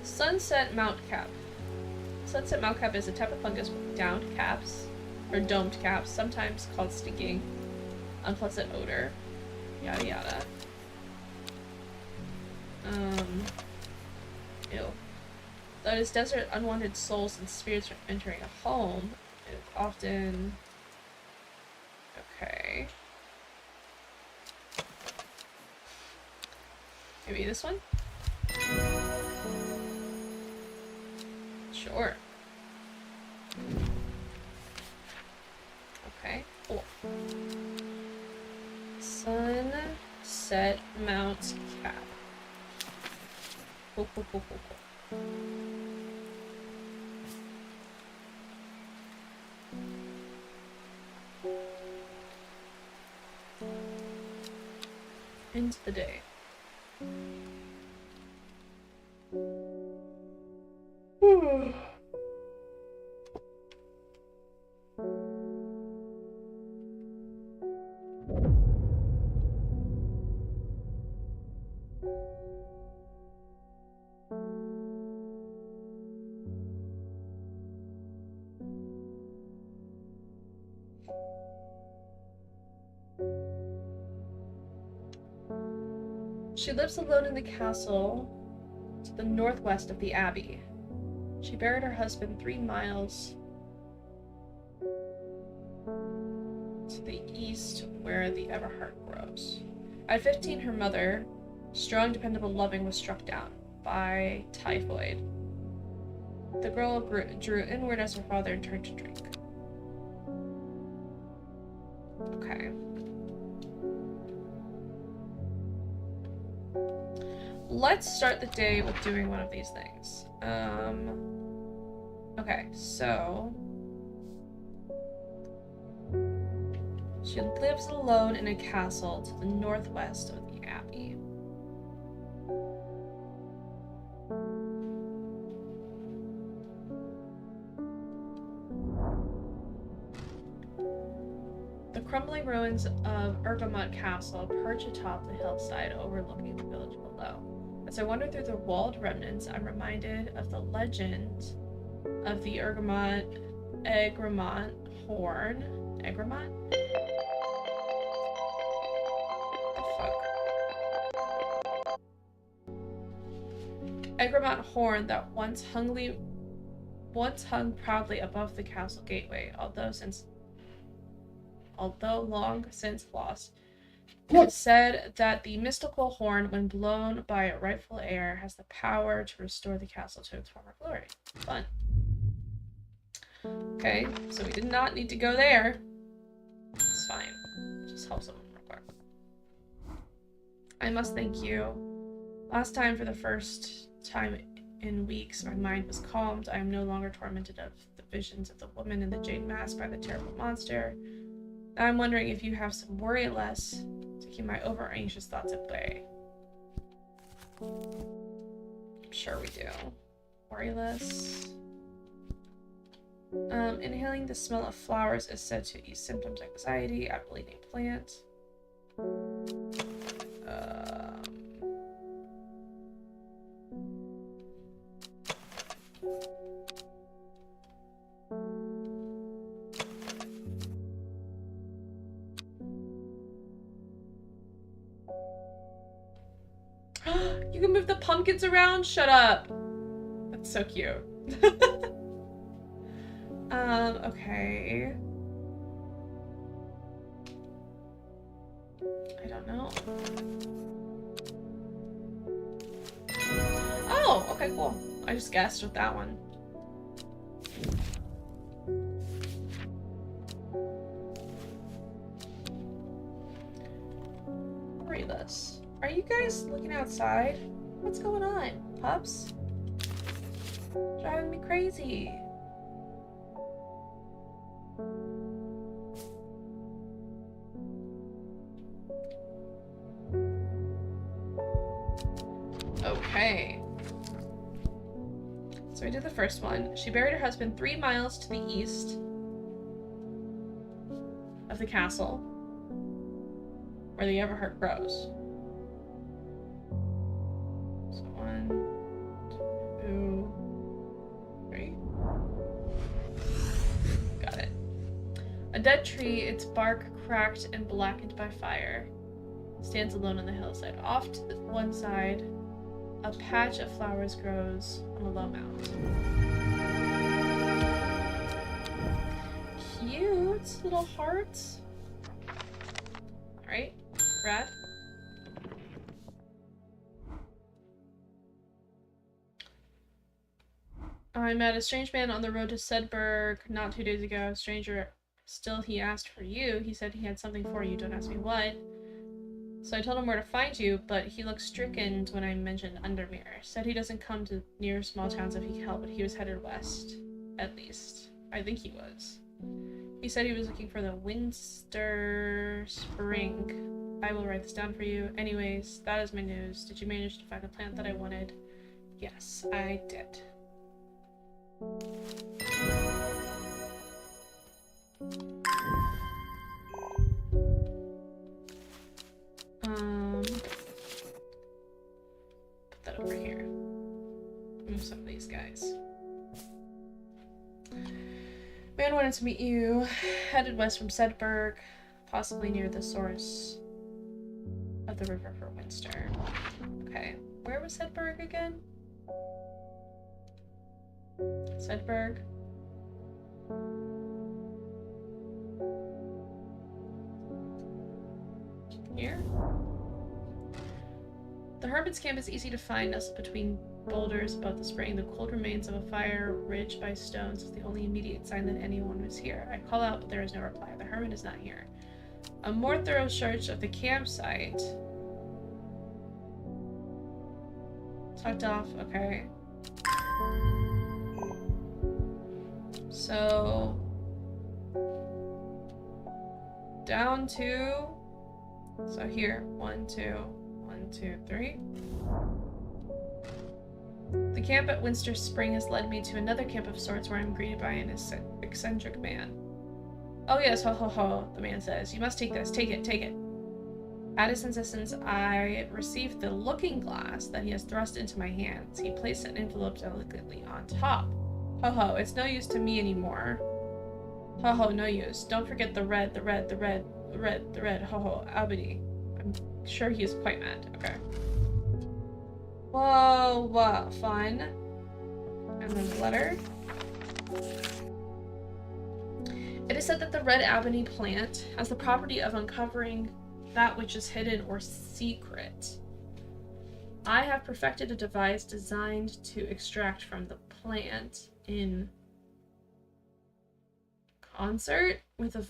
Sunset Mount Cap. Sunset Mount Cap is a type of fungus with domed caps, or domed caps, sometimes called stinking, unpleasant odor, yada yada. Ew. That is desert, unwanted souls and spirits from entering a home. It often... Okay. Maybe this one? Sure. Okay, cool. Sunset Mount Cap. Cool, cool, cool, cool, cool. Into the day. She lives alone in the castle to the northwest of the abbey. She buried her husband 3 miles to the east where the Everheart grows. At 15, her mother, strong, dependable, loving, was struck down by typhoid. The girl drew inward as her father and turned to drink. Okay. Let's start the day with doing one of these things. Okay, so she lives alone in a castle to the northwest of the abbey. The crumbling ruins of Ergamont Castle perch atop the hillside overlooking the village below. As I wander through the walled remnants, I'm reminded of the legend of the Egremont horn. Egremont? Egremont horn that once hung proudly above the castle gateway, although long since lost. It is said that the mystical horn, when blown by a rightful heir, has the power to restore the castle to its former glory. Fun. Okay, so we did not need to go there. It's fine. Just help someone real quick. I must thank you. Last time, for the first time in weeks, my mind was calmed. I am no longer tormented of the visions of the woman in the jade mask by the terrible monster. Now I'm wondering if you have some worry less to keep my over-anxious thoughts at bay. I'm sure we do. Worry less. Inhaling the smell of flowers is said to ease symptoms of anxiety. A bleeding plant. You can move the pumpkins around? Shut up. That's so cute. Okay. I don't know. Oh, okay, cool. I just guessed with that one. Read this. Are you guys looking outside? What's going on, pups? Driving me crazy. Okay. So we did the first one. She buried her husband 3 miles to the east of the castle, where the Everheart grows. So 1, 2, 3. Got it. A dead tree, its bark cracked and blackened by fire, stands alone on the hillside. Off to the one side, a patch of flowers grows on a low mound. Cute little hearts. Alright, Brad. I met a strange man on the road to Sedberg not 2 days ago. A stranger. Still, he asked for you. He said he had something for you. Don't ask me what. So I told him where to find you, but he looked stricken when I mentioned Undermere. Said he doesn't come to near small towns if he can help, but he was headed west. At least. I think he was. He said he was looking for the Winster Spring. I will write this down for you. Anyways, that is my news. Did you manage to find the plant that I wanted? Yes, I did. Put that over here. Move some of these guys. Man wanted to meet you. Headed west from Sedberg, possibly near the source of the river for Winster. Okay, where was Sedberg again? Sedberg. Here. The Hermit's camp is easy to find, nestled between boulders above the spring. The cold remains of a fire ridged by stones is the only immediate sign that anyone was here. I call out, but there is no reply. The Hermit is not here. A more thorough search of the campsite. Tucked off, okay. So down to, so here, 1, 2, 1, 2, 3. The camp at Winster Spring has led me to another camp of sorts where I'm greeted by an eccentric man. Oh yes, ho ho ho, the man says. You must take this, take it, take it. At his insistence, I received the looking glass that he has thrust into my hands. He placed an envelope delicately on top. Ho ho, it's no use to me anymore. Ho ho, no use. Don't forget the red, ho ho, Albany. I'm sure he is quite mad. Okay. Whoa, what fun. And then the letter. It is said that the red ebony plant has the property of uncovering that which is hidden or secret. I have perfected a device designed to extract from the plant in concert with a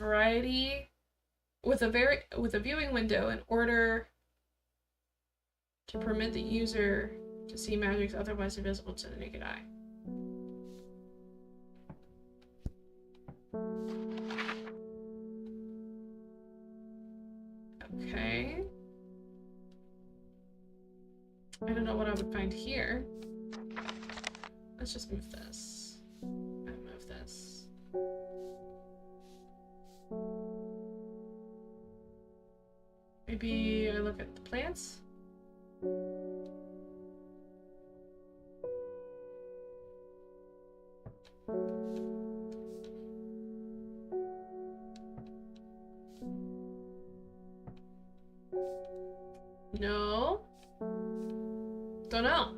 viewing window in order to permit the user to see magics otherwise invisible to the naked eye. Okay. I don't know what I would find here. Let's just move this. And move this. Maybe I look at the plants? No. Don't know.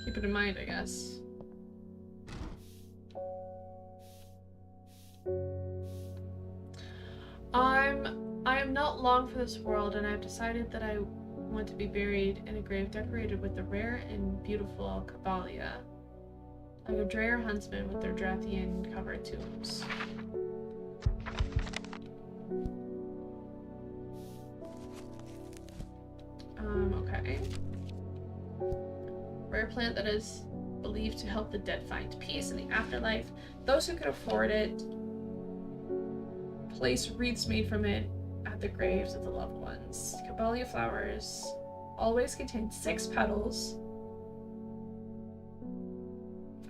Keep it in mind, I guess. I am not long for this world, and I have decided that I want to be buried in a grave decorated with the rare and beautiful Caballia, like a Dreyer huntsman with their Drathian covered tombs. Okay. Rare plant that is believed to help the dead find peace in the afterlife. Those who can afford it place wreaths made from it at the graves of the loved ones. Caballia flowers always contain 6 petals.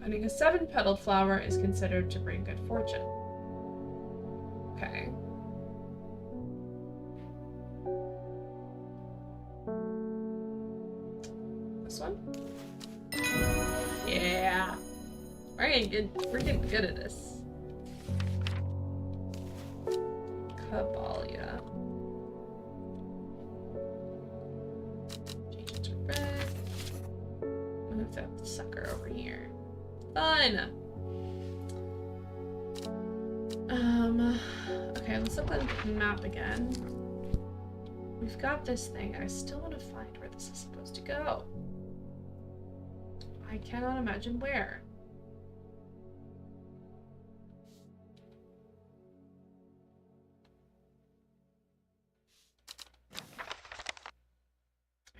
Finding a 7-petaled flower is considered to bring good fortune. Okay. This one? Yeah. We're getting good at this. Caballia. Change it to red. Move that sucker over here. Fun! Okay, let's look at the map again. We've got this thing. I still want to find where this is supposed to go. I cannot imagine where.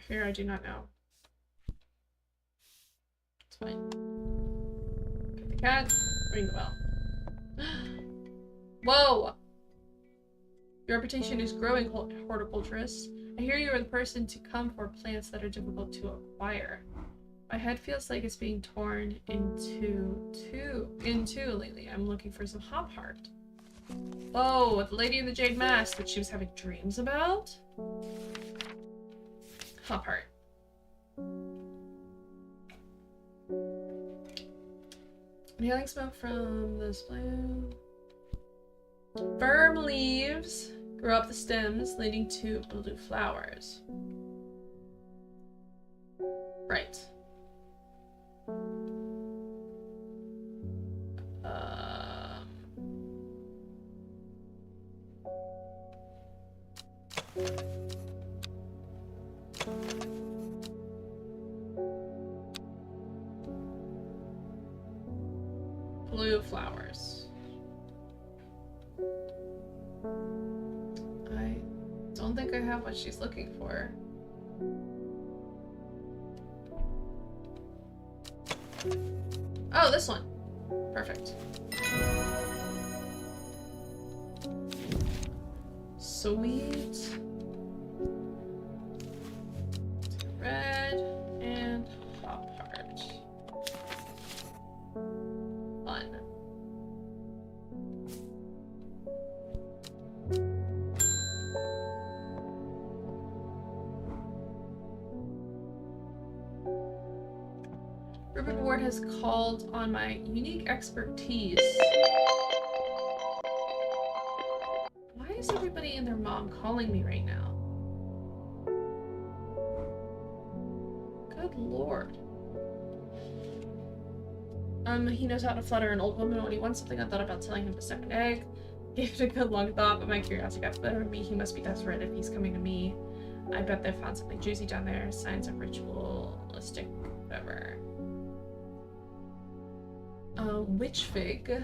Here, I do not know. It's fine. Get the cat, ring the bell. Whoa! Your reputation is growing, horticulturist. I hear you are the person to come for plants that are difficult to acquire. My head feels like it's being torn into two lately. I'm looking for some hop heart. Oh, the lady in the jade mask that she was having dreams about? Hop heart. Inhaling smoke from this blue. Firm leaves grow up the stems, leading to blue flowers. Right. Blue flowers. I don't think I have what she's looking for. Oh, this one. Perfect. Sweet. Red and hop heart. Fun. Rupert Ward has called on my unique expertise. Why is everybody and their mom calling me right now? Good lord. He knows how to flutter an old woman when he wants something. I thought about selling him the second egg. Gave it a good long thought, but my curiosity got the better of me. He must be desperate if he's coming to me. I bet they found something juicy down there. Signs of ritualistic whatever. Witch fig.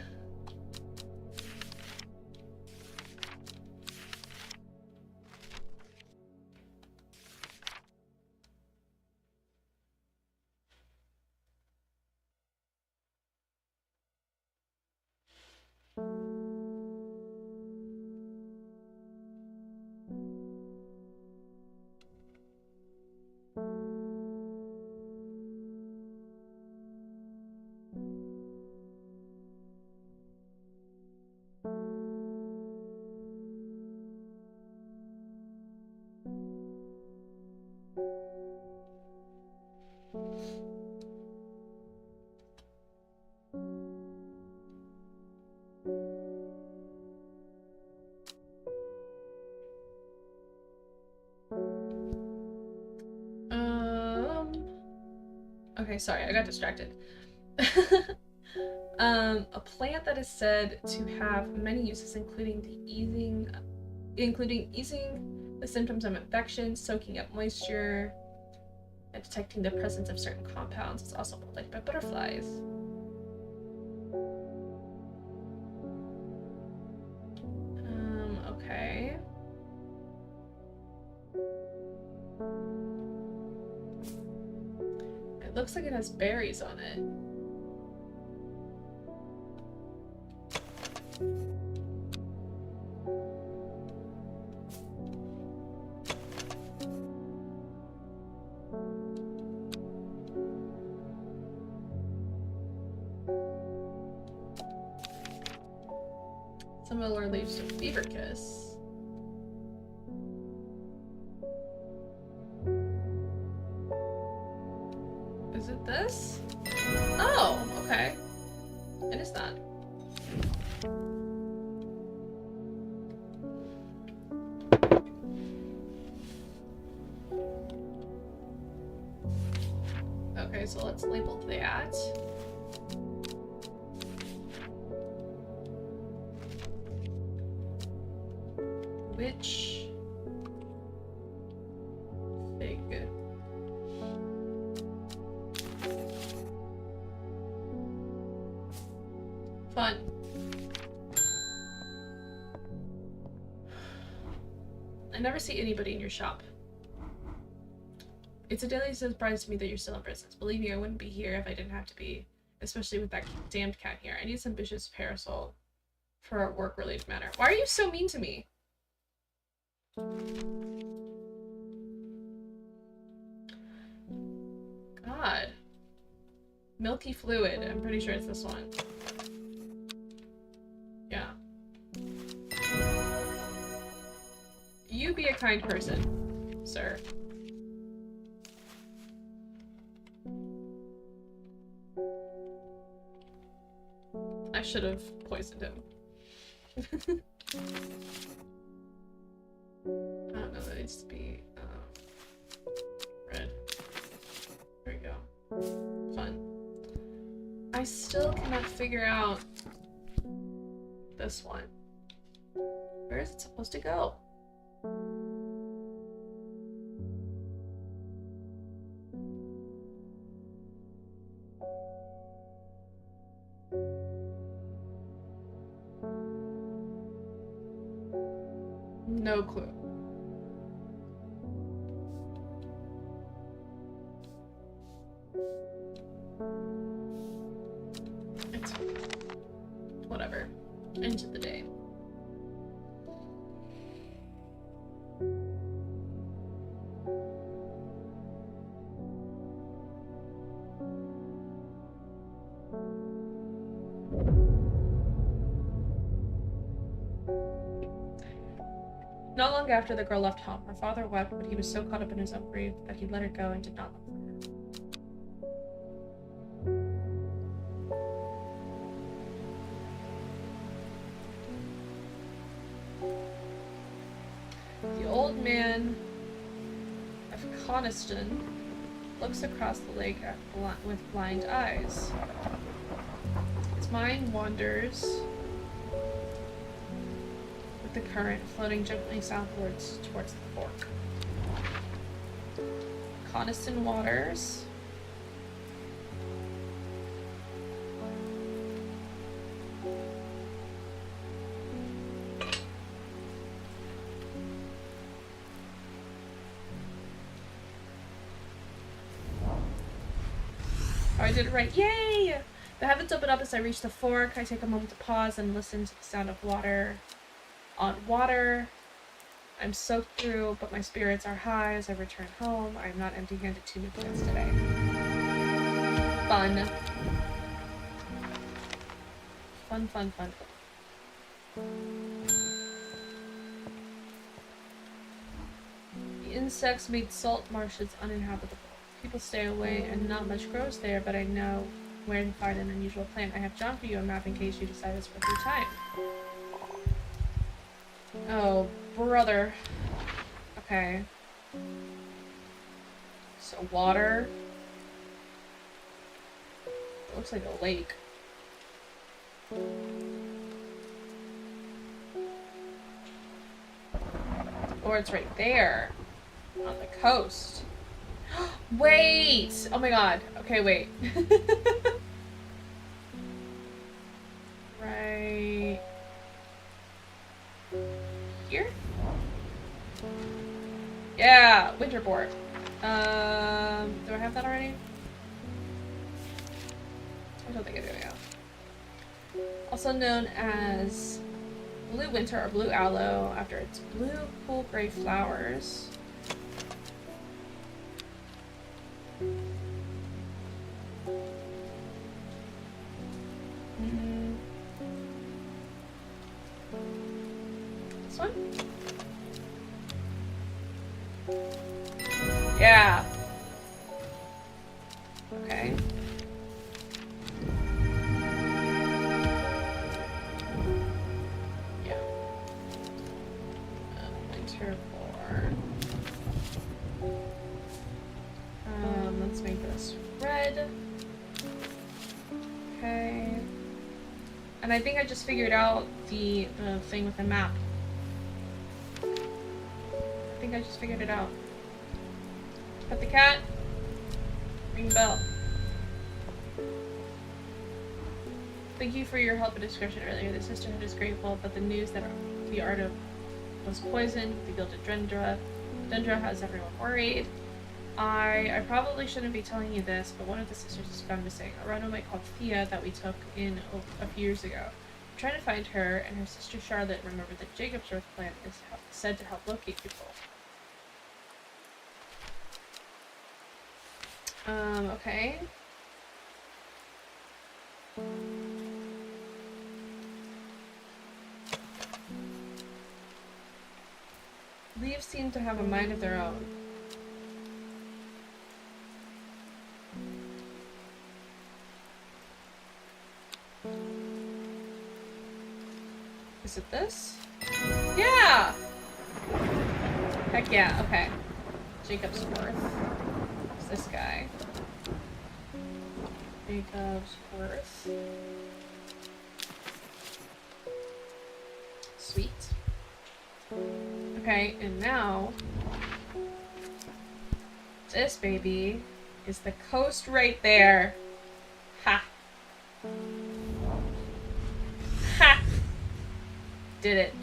Okay, sorry, I got distracted. A plant that is said to have many uses, including easing the symptoms of infection, soaking up moisture, and detecting the presence of certain compounds. It's also liked by butterflies. Okay. It looks like it has berries on it. Similar leaves to fever kiss. Is it this? Oh, okay. It is that. Okay, so let's label that. Witch fig. I never see anybody in your shop. It's a daily surprise to me that you're still in business. Believe me, I wouldn't be here if I didn't have to be, especially with that damned cat here. I need some vicious parasol for a work-related matter. Why are you so mean to me? God. Milky fluid. I'm pretty sure it's this one. Yeah. You be a kind person, sir. I should have poisoned him. I don't know, that needs to be red. There we go. Fun. I still cannot figure out this one. Where is it supposed to go? No clue. It's whatever. End of the day. Not long after the girl left home, her father wept, but he was so caught up in his own grief that he let her go and did not look for her. The old man of Coniston looks across the lake with blind eyes. His mind wanders the current, floating gently southwards towards the fork. Coniston waters. Oh, I did it right. Yay! The heavens open up as I reach the fork. I take a moment to pause and listen to the sound of water on water. I'm soaked through, but my spirits are high as I return home. I am not empty-handed to new plans today. Fun. Fun, fun, fun. The insects made salt marshes uninhabitable. People stay away and not much grows there, but I know where to find an unusual plant. I have drawn for you a map in case you decide it's worth your time. Oh, brother. Okay. So water. It looks like a lake. Or it's right there. On the coast. Wait! Oh my god. Okay, wait. Right here? Yeah, winterboard. Do I have that already? I don't think I do, yeah. Also known as blue winter or blue aloe after its blue, cool gray flowers. This one? Yeah. Okay. Yeah. Winter four. Let's make this red. Okay. And I think I just figured out the thing with the map. I think I just figured it out. Pet the cat. Ring the bell. Thank you for your help and discretion earlier. The sisterhood is grateful, but the news that the art of was poisoned with the gilded dendra. Dendra has everyone worried. I probably shouldn't be telling you this, but one of the sisters has gone missing. A runaway called Thea that we took in a few years ago. I'm trying to find her, and her sister Charlotte remembered that Jacob's Earth plant is said to help locate people. Okay. Leaves seem to have a mind of their own. Is it this? Yeah! Heck yeah, okay. Jacob's Worth. It's this guy. Jacob's Worth. Sweet. Okay, and now this baby is the coast right there. Ha! Ha! Did it.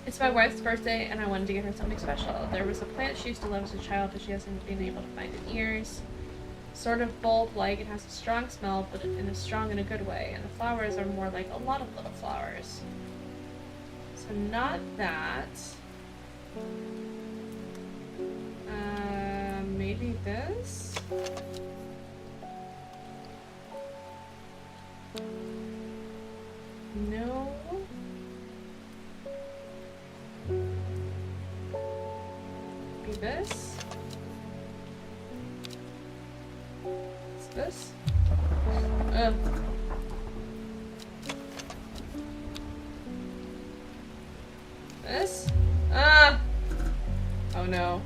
It's my wife's birthday, and I wanted to get her something special. There was a plant she used to love as a child, but she hasn't been able to find in years. Sort of bulb-like, it has a strong smell, but in a good way, and the flowers are more like a lot of little flowers. So not that. Maybe this? No. Maybe this? What's this? This? Oh no.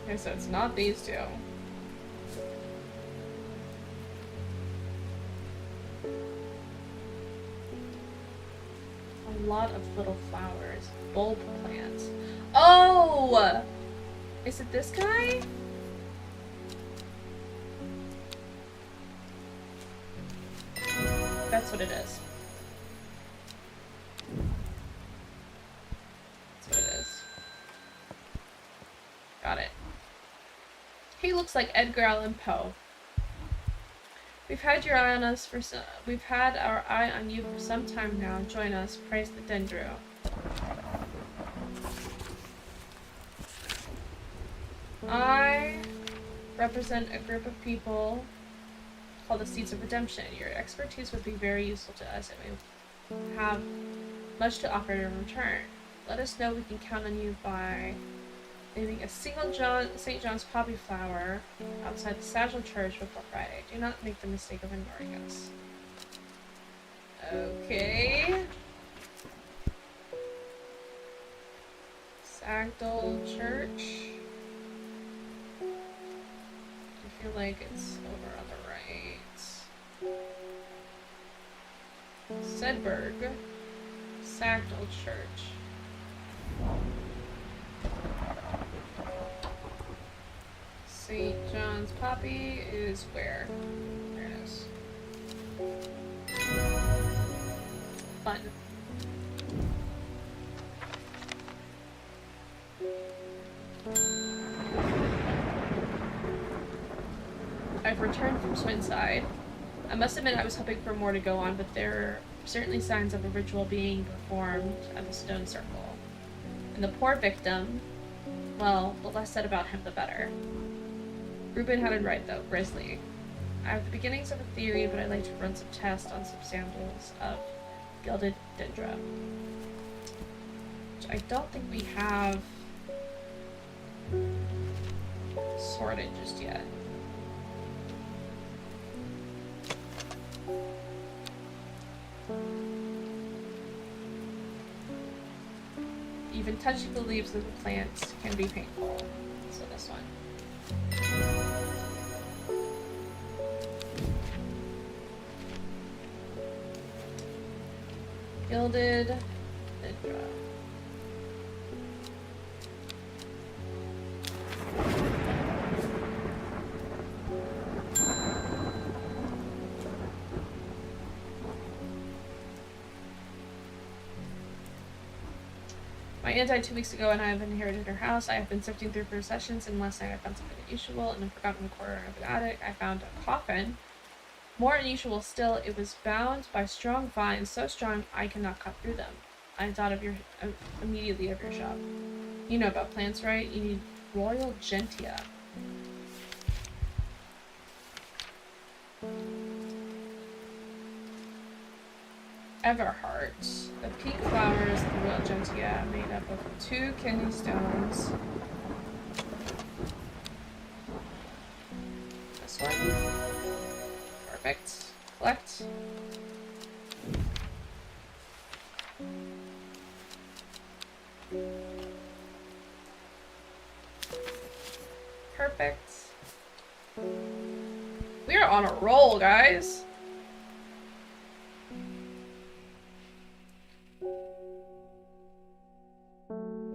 Okay, so it's not these two. A lot of little flowers. Bulb plants. Oh! Is it this guy? That's what it is. That's what it is. Got it. He looks like Edgar Allan Poe. We've had our eye on you for some time now. Join us. Praise the Dendro. I represent a group of people called the Seeds of Redemption. Your expertise would be very useful to us, and we have much to offer in return. Let us know we can count on you by leaving a single St. John's poppy flower outside the Sagil Church before Friday. Do not make the mistake of ignoring us. Okay. Sagil Church. I feel like it's over on the right. Sedberg. Sagil Church. St. John's Poppy is where? There it is. Fun. I've returned from Swinside. I must admit I was hoping for more to go on, but there are certainly signs of a ritual being performed at the stone circle. And the poor victim, well, the less said about him the better. Reuben had it right, though. Grizzly. I have the beginnings of a theory, but I'd like to run some tests on some samples of gilded dendra. Which I don't think we have sorted just yet. Even touching the leaves of the plants can be painful. So this one. Gilded Nidra. My aunt died 2 weeks ago and I have inherited her house. I have been sifting through her possessions and last night I found something unusual in a forgotten corner of the attic. I found a coffin. More unusual still, it was bound by strong vines, so strong I cannot cut through them. I thought of immediately of your shop. You know about plants, right? You need royal gentian. Everheart. The pink flowers of the royal gentian made up of 2 kidney stones. This one. Perfect. Collect. Perfect. We are on a roll, guys.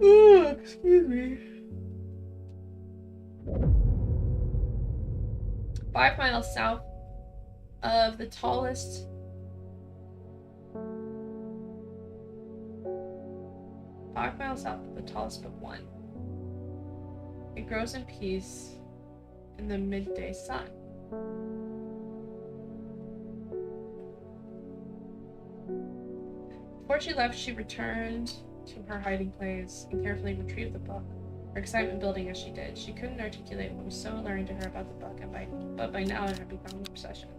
Ooh, excuse me. 5 miles south of the tallest but one. It grows in peace in the midday sun. Before she left, she returned to her hiding place and carefully retrieved the book, her excitement building as she did. She couldn't articulate what was so alluring to her about the book, but by now it had become an obsession.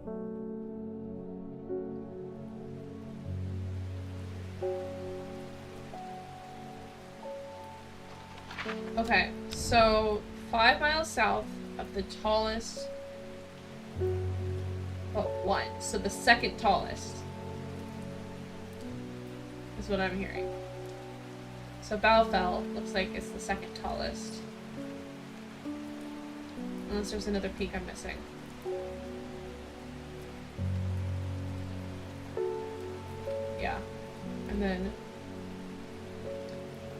Okay, so 5 miles south of the tallest, one. So the second tallest is what I'm hearing. So Balfell looks like it's the second tallest. Unless there's another peak I'm missing. Yeah. And then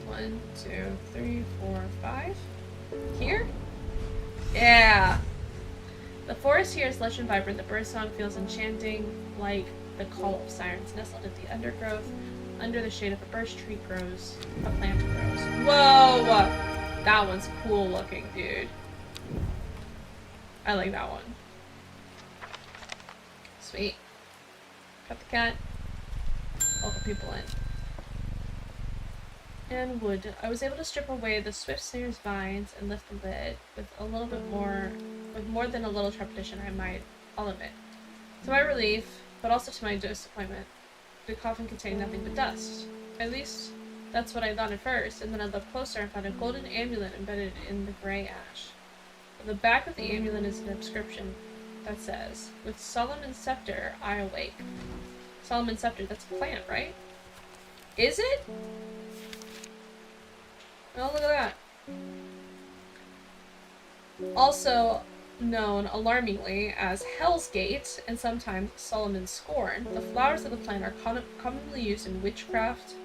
1, 2, 3, 4, 5. Here? Yeah! The forest here is lush and vibrant. The birdsong feels enchanting, like the call of sirens. Nestled in the undergrowth, under the shade of a birch tree grows, a plant grows. Whoa! That one's cool looking, dude. I like that one. Sweet. Got the cat. Welcome people in. And wood. I was able to strip away the swift snar's vines and lift the lid with more than a little trepidation, I'll admit. To my relief, but also to my disappointment, the coffin contained nothing but dust. At least, that's what I thought at first, and then I looked closer and found a golden amulet embedded in the gray ash. On the back of the amulet is an inscription that says, "With Solomon's scepter, I awake." Solomon's scepter, that's a plant, right? Is it? Oh, look at that. Also known alarmingly as Hell's Gate and sometimes Solomon's Scorn, the flowers of the plant are commonly used in witchcraft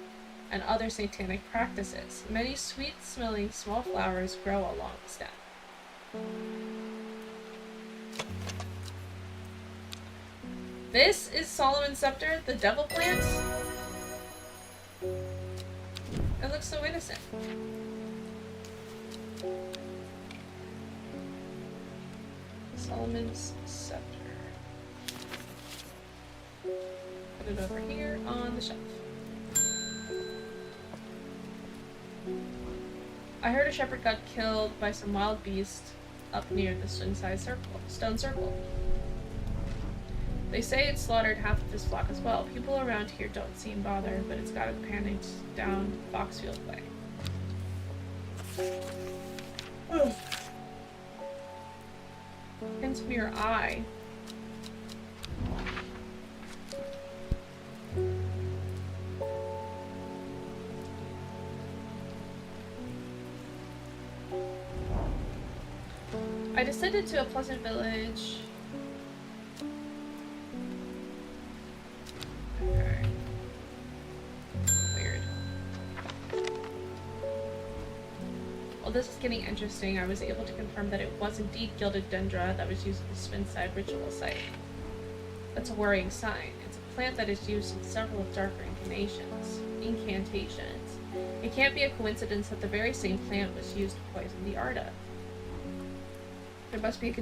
and other satanic practices. Many sweet-smelling small flowers grow along the stem. This is Solomon's Scepter, the devil plant? It looks so innocent. Solomon's Scepter. Put it over here on the shelf. I heard a shepherd got killed by some wild beast up near the stone circle. They say it slaughtered half of his flock as well. People around here don't seem bothered, but it's got it panicked down Foxfield way. Hints of your eye. I descended to a pleasant village. Okay. While this is getting interesting, I was able to confirm that it was indeed gilded dendra that was used at the Swinside ritual site. That's a worrying sign. It's a plant that is used in several darker incantations. It can't be a coincidence that the very same plant was used to poison the Arda. There must be a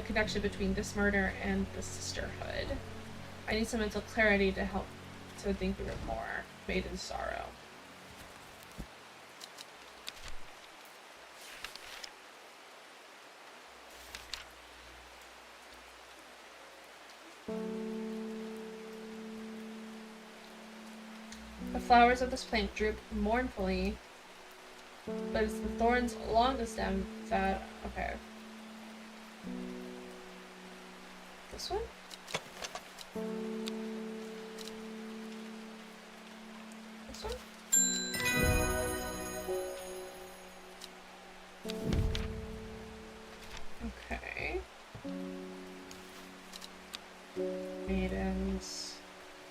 connection between this murder and the Sisterhood. I need some mental clarity to help to think through it more. Maiden's Sorrow. The flowers of this plant droop mournfully, but it's the thorns along the stem that... okay. This one? This one? Okay. Maiden's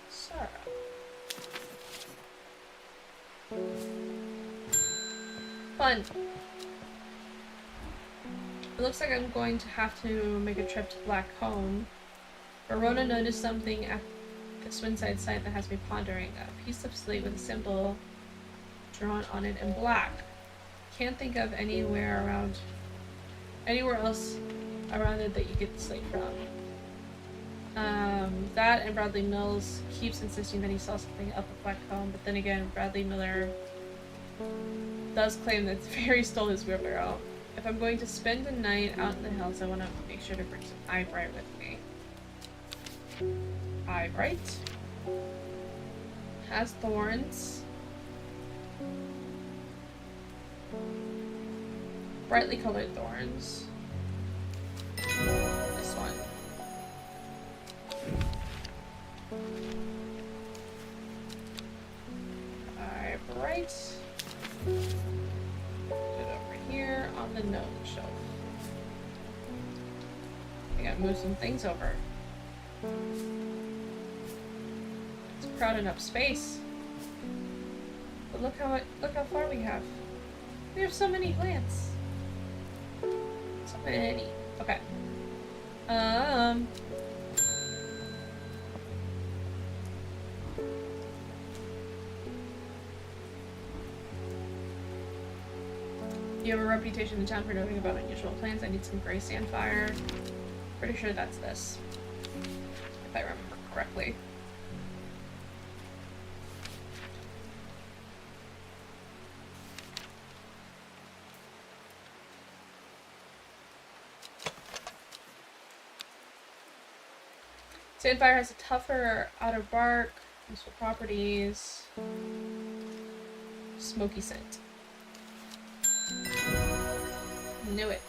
Sorrow. Fun. It looks like I'm going to have to make a trip to Black Home. Verona noticed something at the Swinside site that has me pondering. A piece of slate with a symbol drawn on it in black. Can't think of anywhere else around it that you get the slate from. That and Bradley Mills keeps insisting that he saw something up at Black Home, but then again, Bradley Miller does claim that Fairy stole his wheelbarrow. If I'm going to spend the night out in the hills, I want to make sure to bring some eyebright with me. Eyebright has thorns. Brightly colored thorns. This one. Eyebright. Put it over here on the gnome shelf. I gotta move some things over. It's crowding up space. But look how far we have. We have so many plants. So many. Okay. You have a reputation in town for knowing about unusual plants. I need some gray sandfire. Pretty sure that's this. If I remember correctly. Sandfire has a tougher outer bark, useful properties, smoky scent. Knew it.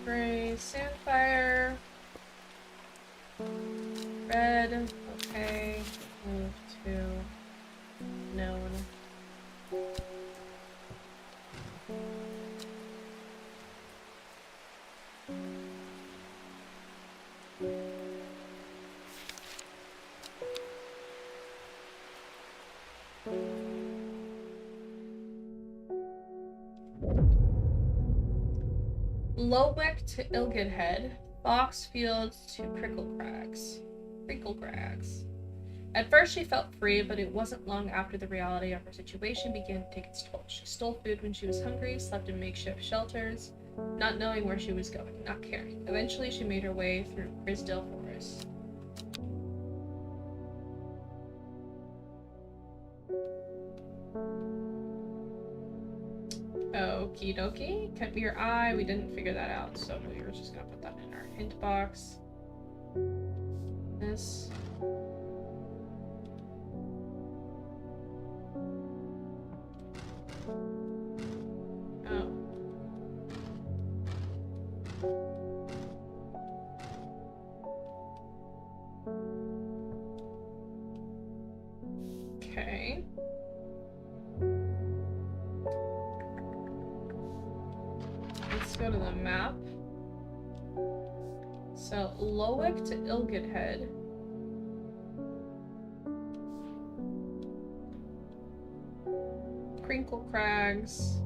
Gray sandfire. Red. Okay. Move to known. Lowick to Ilgidhead, Boxfield to Cricklecrags. At first she felt free, but it wasn't long after the reality of her situation began to take its toll. She stole food when she was hungry, slept in makeshift shelters, not knowing where she was going, not caring. Eventually she made her way through Grisdale Forest. Okie dokie. Cut me your eye. We didn't figure that out, so we were just gonna put that in our hint box. This. Oh. Okay. Let's go to the map. So, Lowick to Ilgidhead. Crinkle Crags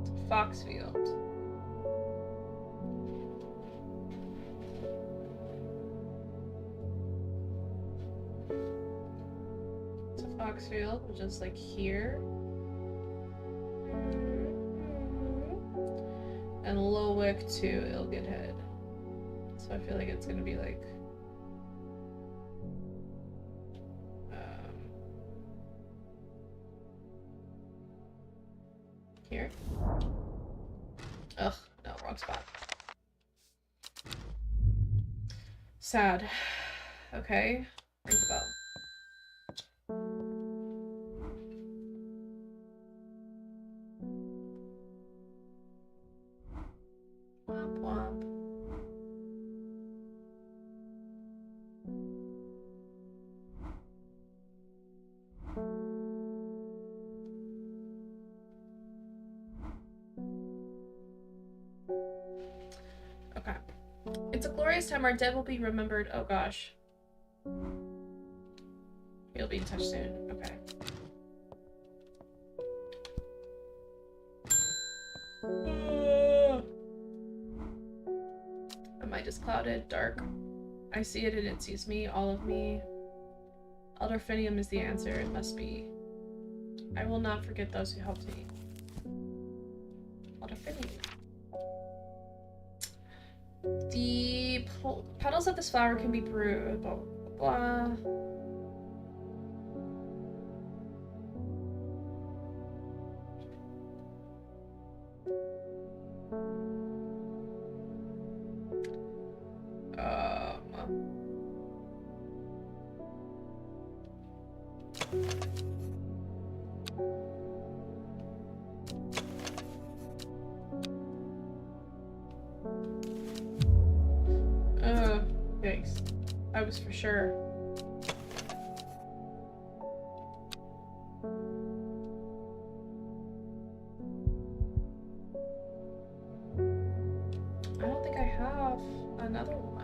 to Foxfield. To Foxfield, which is like here. And Lowick to Ilgid Head. So I feel like it's gonna be like here. Ugh, no, wrong spot. Sad. Okay, think about. Womp womp. Okay. It's a glorious time. Our dead will be remembered. Oh gosh. You'll be in touch soon. Okay. Am I just clouded? Dark. I see it and it sees me. All of me. Elderfinium is the answer. It must be. I will not forget those who helped me. Elderfinium. The petals of this flower can be brewed. Blah, blah, blah. Yikes. I was for sure. I don't think I have another one.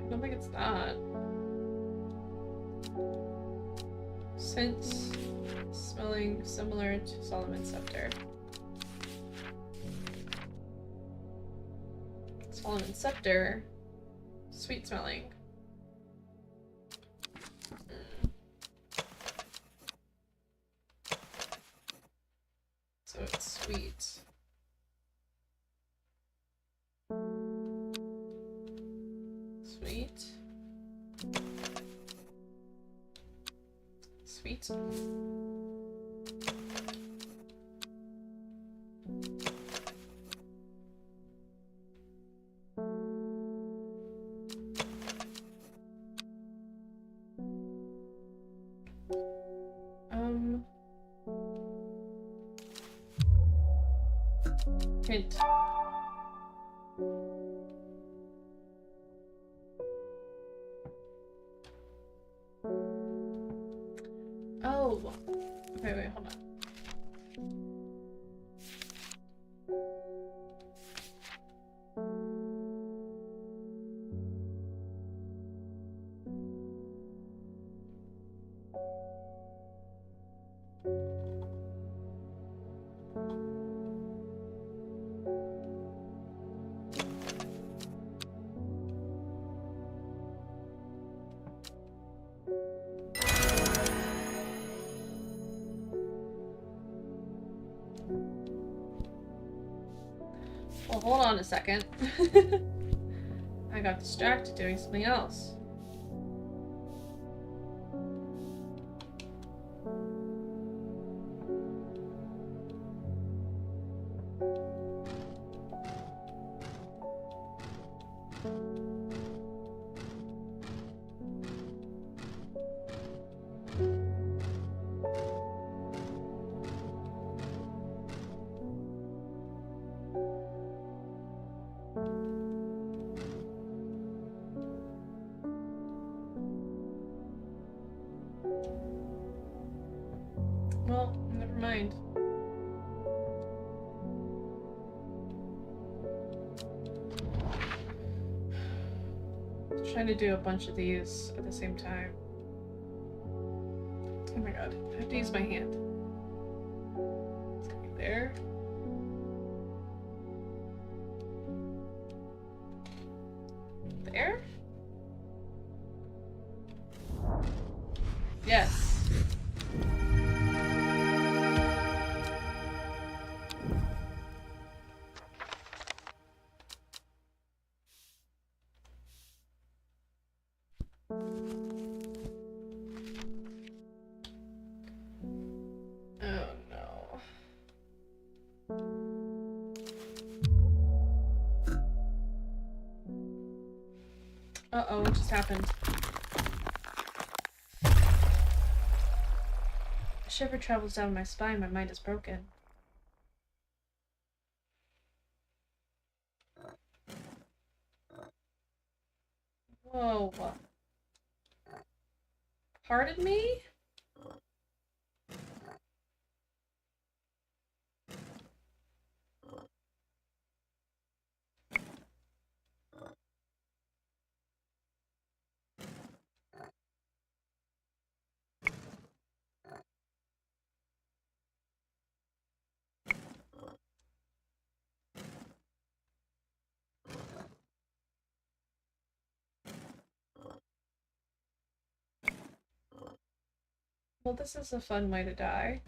I don't think it's that. Scent smelling similar to Solomon's Scepter. Solomon's Scepter, sweet smelling. So it's sweet. Sweet. Sweet. Hint. Oh. Okay, wait, hold on. Well, hold on a second. I got distracted doing something else. Well, never mind. Trying to do a bunch of these at the same time. Oh my god, I have to use my hand. It's gonna be there. There? Yes. Oh no. Uh-oh, what just happened? A shiver travels down my spine, my mind is broken. Whoa. Pardon me? Well, this is a fun way to die.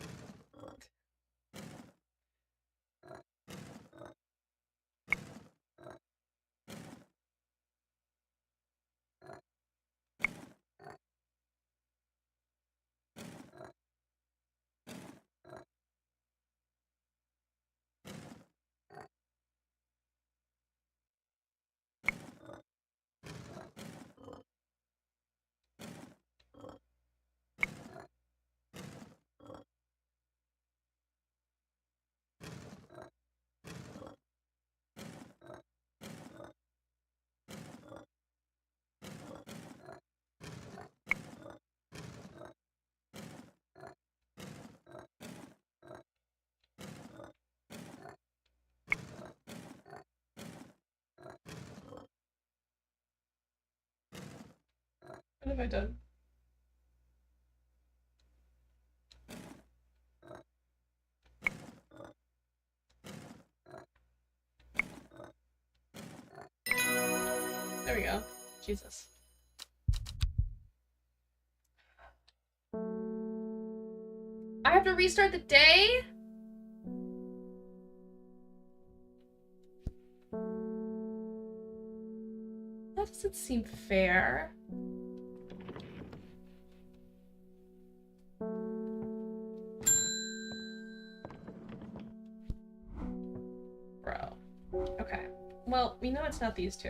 What have I done? There we go. Jesus. I have to restart the day? That doesn't seem fair. Bro. Okay. Well, we know it's not these two.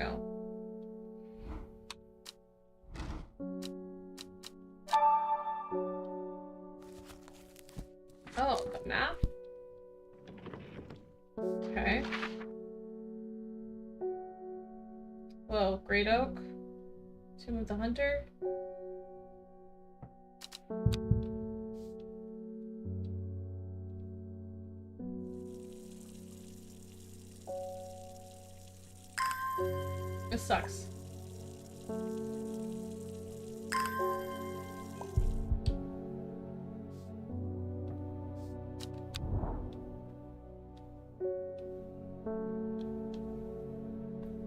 Oh, the map? Okay. Whoa, Great Oak. Tomb of the Hunter. This sucks.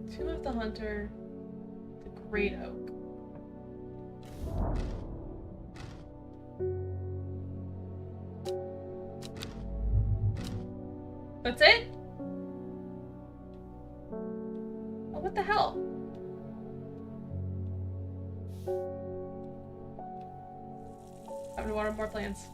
Tomb of the Hunter. The Great Oak. That's it? Oh, what the hell? I'm gonna water more plants.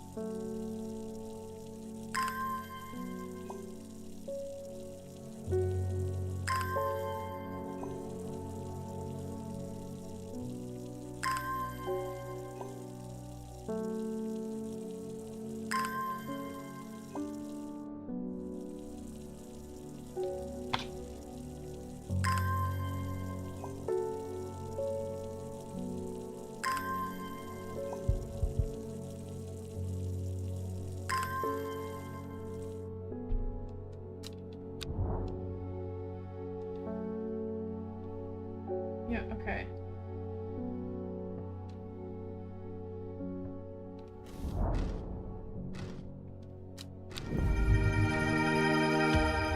Yeah, okay.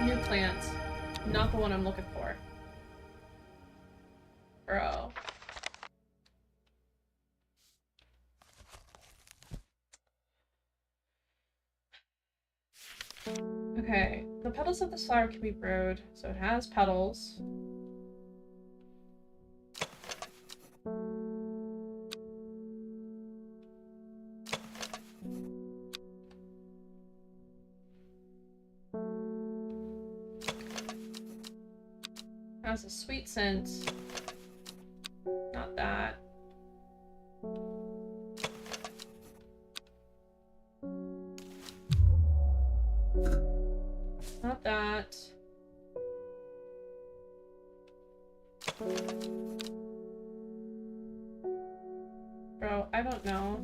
New plants. Not the one I'm looking for. Bro. Okay, the petals of this flower can be brewed, so it has petals. Has a sweet scent. Not that. Not that. Bro, I don't know.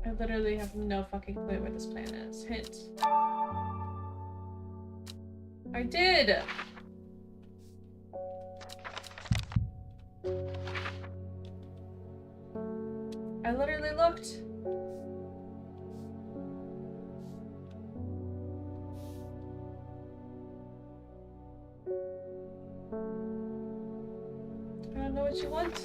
I literally have no fucking clue where this plant is. Hint. I did! I literally looked. I don't know what you want.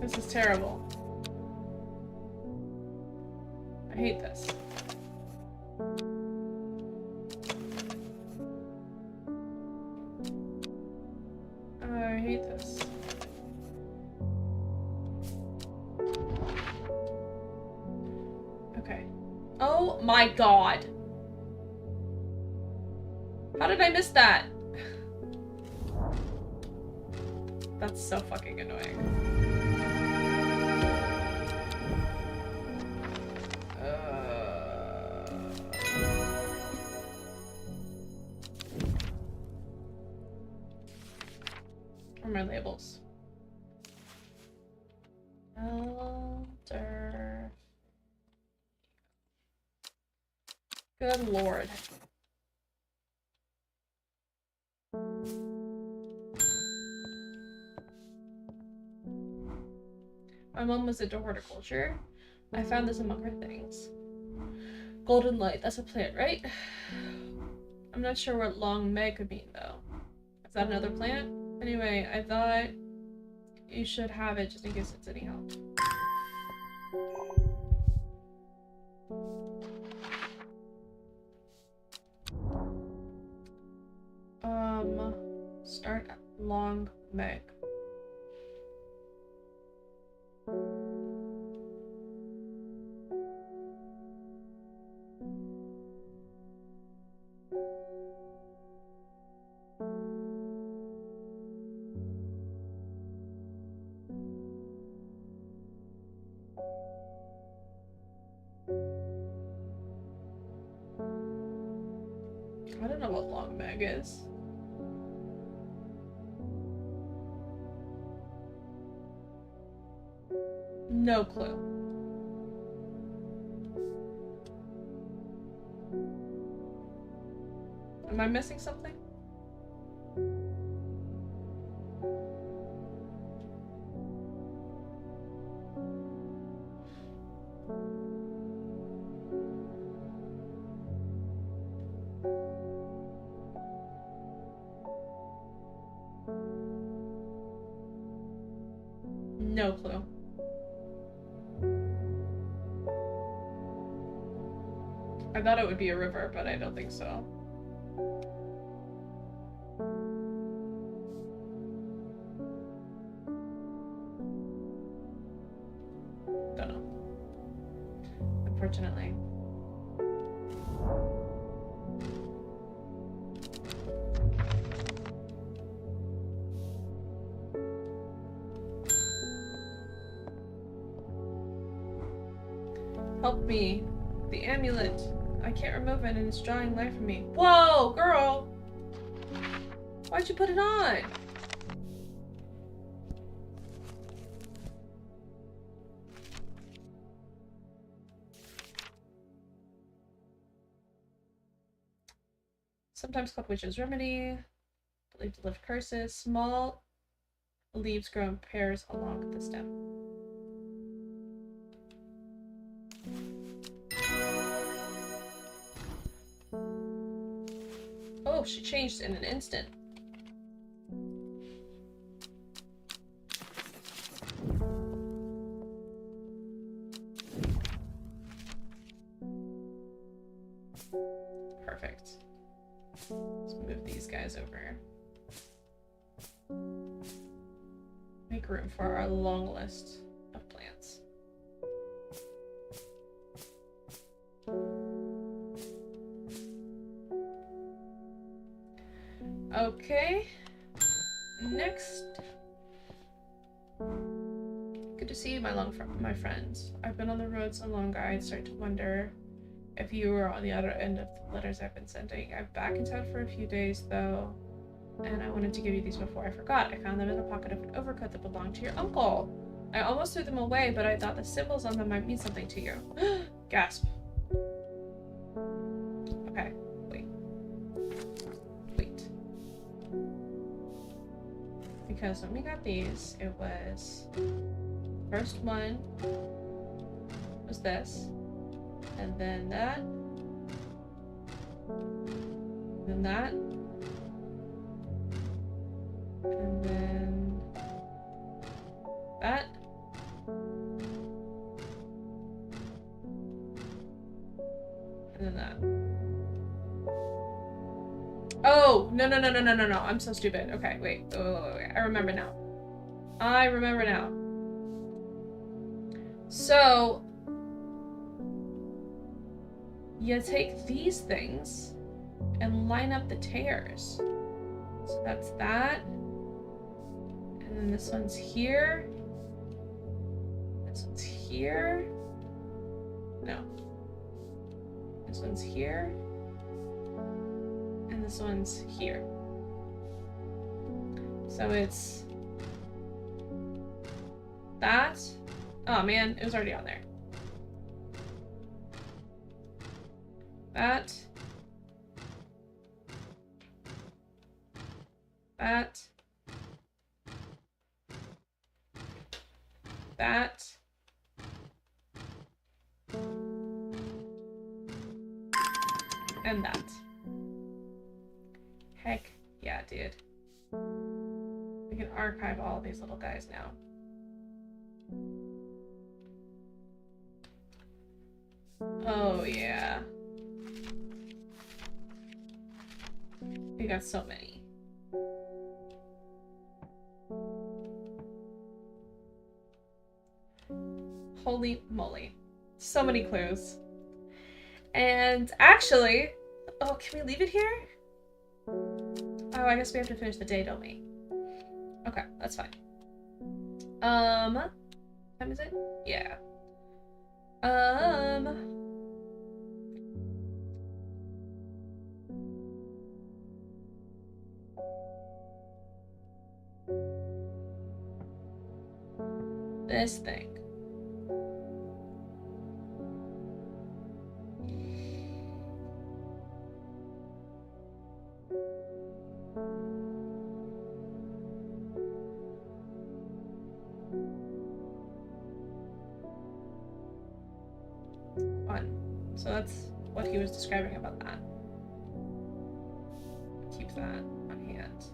This is terrible. I hate this. I hate this. Okay. Oh my god. How did I miss that? That's so fucking annoying. Where are my labels? Elder. Good lord. My mom was into horticulture. I found this among her things. Golden light, that's a plant, right? I'm not sure what long Meg could mean, though. Is that another plant? Anyway, I thought you should have it just in case it's any help. Start at long Meg. I don't know what long Meg is. No clue. Am I missing something? No clue. I thought it would be a river, but I don't think so. Don't know. Unfortunately. me. The amulet. I can't remove it and it's drawing life from me. Whoa, girl! Why'd you put it on? Sometimes called witch's remedy. Believed to lift curses. Small leaves grow in pairs along the stem. Oh, she changed in an instant. Perfect. Let's move these guys over. Make room for our long list of plants. Okay. Next. Good to see you, my friends. I've been on the road so long, I'd start to wonder if you were on the other end of the letters I've been sending. I'm back in town for a few days, though, and I wanted to give you these before I forgot. I found them in the pocket of an overcoat that belonged to your uncle. I almost threw them away, but I thought the symbols on them might mean something to you. Gasp. Okay, wait. Because when we got these, it was... First one was this. And then that. And then that. And then that. And then that. Oh, no. I'm so stupid. Okay, wait. I remember now. So, you take these things and line up the tears. So that's that. And then this one's here. This one's here. No. This one's here. And this one's here. So it's that. Oh man, it was already on there. That. That. That. And that. Heck yeah, dude. We can archive all of these little guys now. Oh yeah. We got so many. Holy moly. So many clues. And actually, oh, can we leave it here? Oh, I guess we have to finish the day, don't we? Okay, that's fine. What time is it? Yeah. This thing. So that's what he was describing about that. Keep that on hand.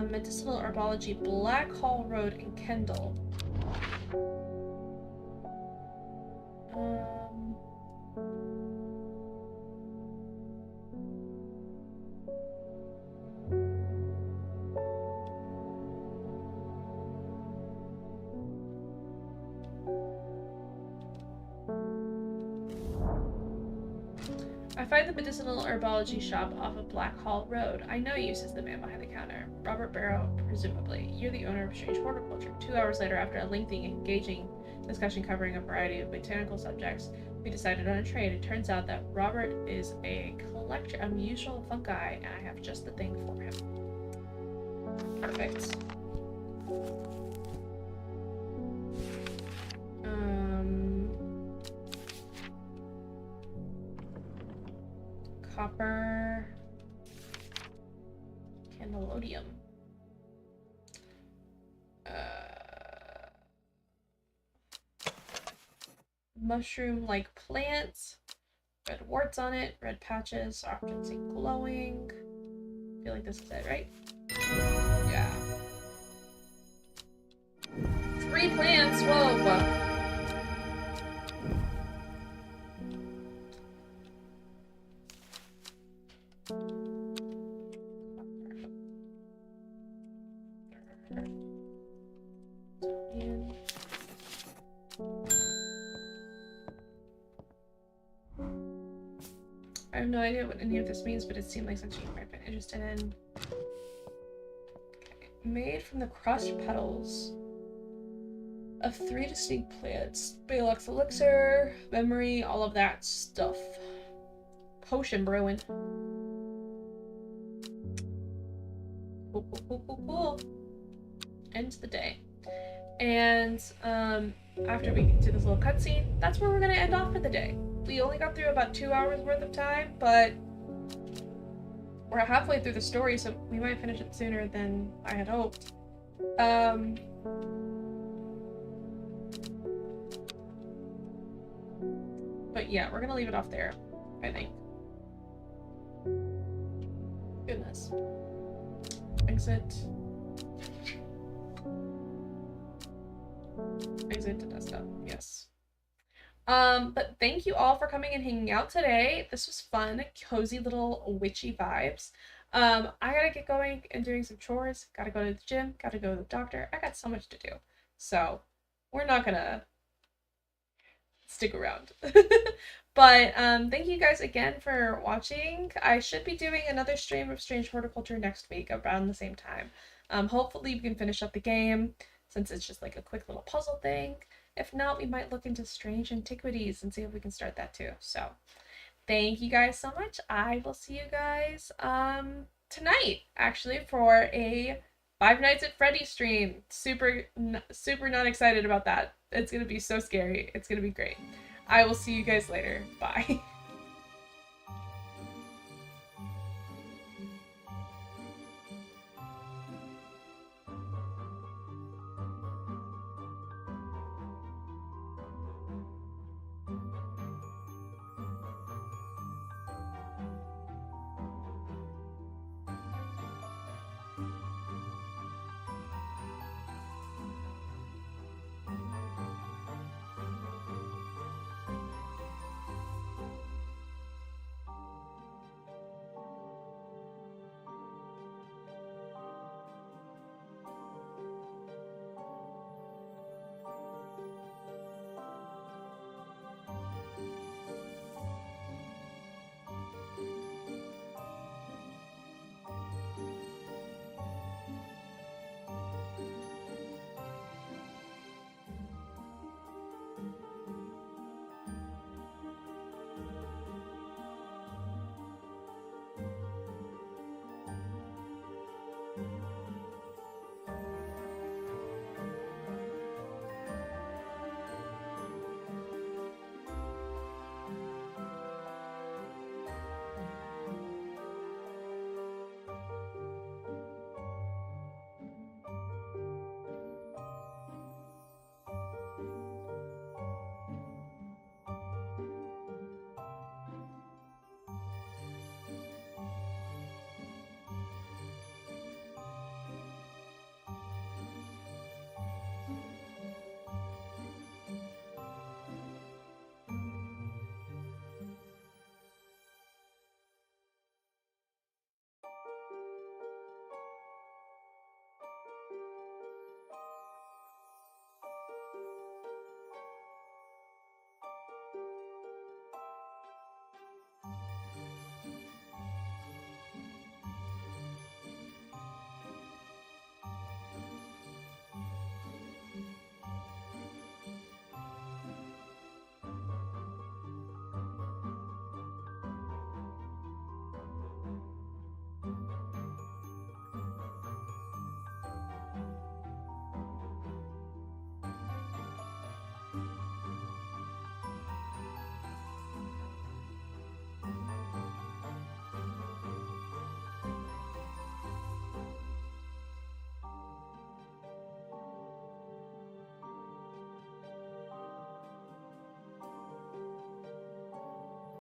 Medicinal Herbology, Black Hall Road in Kendall. I find the medicinal herbology shop off of Black Hall Road. I know you, says the man behind the counter. Robert Barrow, presumably. You're the owner of Strange Horticulture. 2 hours later, after a lengthy, engaging discussion covering a variety of botanical subjects, We decided on a trade. It turns out that Robert is a collector of unusual fungi, and I have just the thing for him. Perfect. Copper. Candelium. Mushroom-like plants. Red warts on it. Red patches. Often seen glowing. I feel like this is it, right? Yeah. 3 plants. Whoa. I have no idea what any of this means, but it seemed like something you might have been interested in. Okay. Made from the crushed petals of 3 distinct plants. Baylock's elixir, memory, all of that stuff. Potion brewing. Cool. Ends the day. And after we do this little cutscene, that's where we're gonna end off for the day. We only got through about 2 hours worth of time, but we're halfway through the story, so we might finish it sooner than I had hoped. But yeah, we're gonna leave it off there, I think. Goodness. Exit. Exit to desktop, yes. But thank you all for coming and hanging out today. This was fun, cozy little witchy vibes. I gotta get going and doing some chores. Gotta go to the gym, gotta go to the doctor. I got so much to do. So, we're not gonna stick around. But, thank you guys again for watching. I should be doing another stream of Strange Horticulture next week around the same time. Hopefully we can finish up the game, since it's just like a quick little puzzle thing. If not, we might look into strange antiquities and see if we can start that too. So, thank you guys so much. I will see you guys tonight, actually, for a Five Nights at Freddy's stream. Super not excited about that. It's gonna be so scary. It's gonna be great. I will see you guys later. Bye.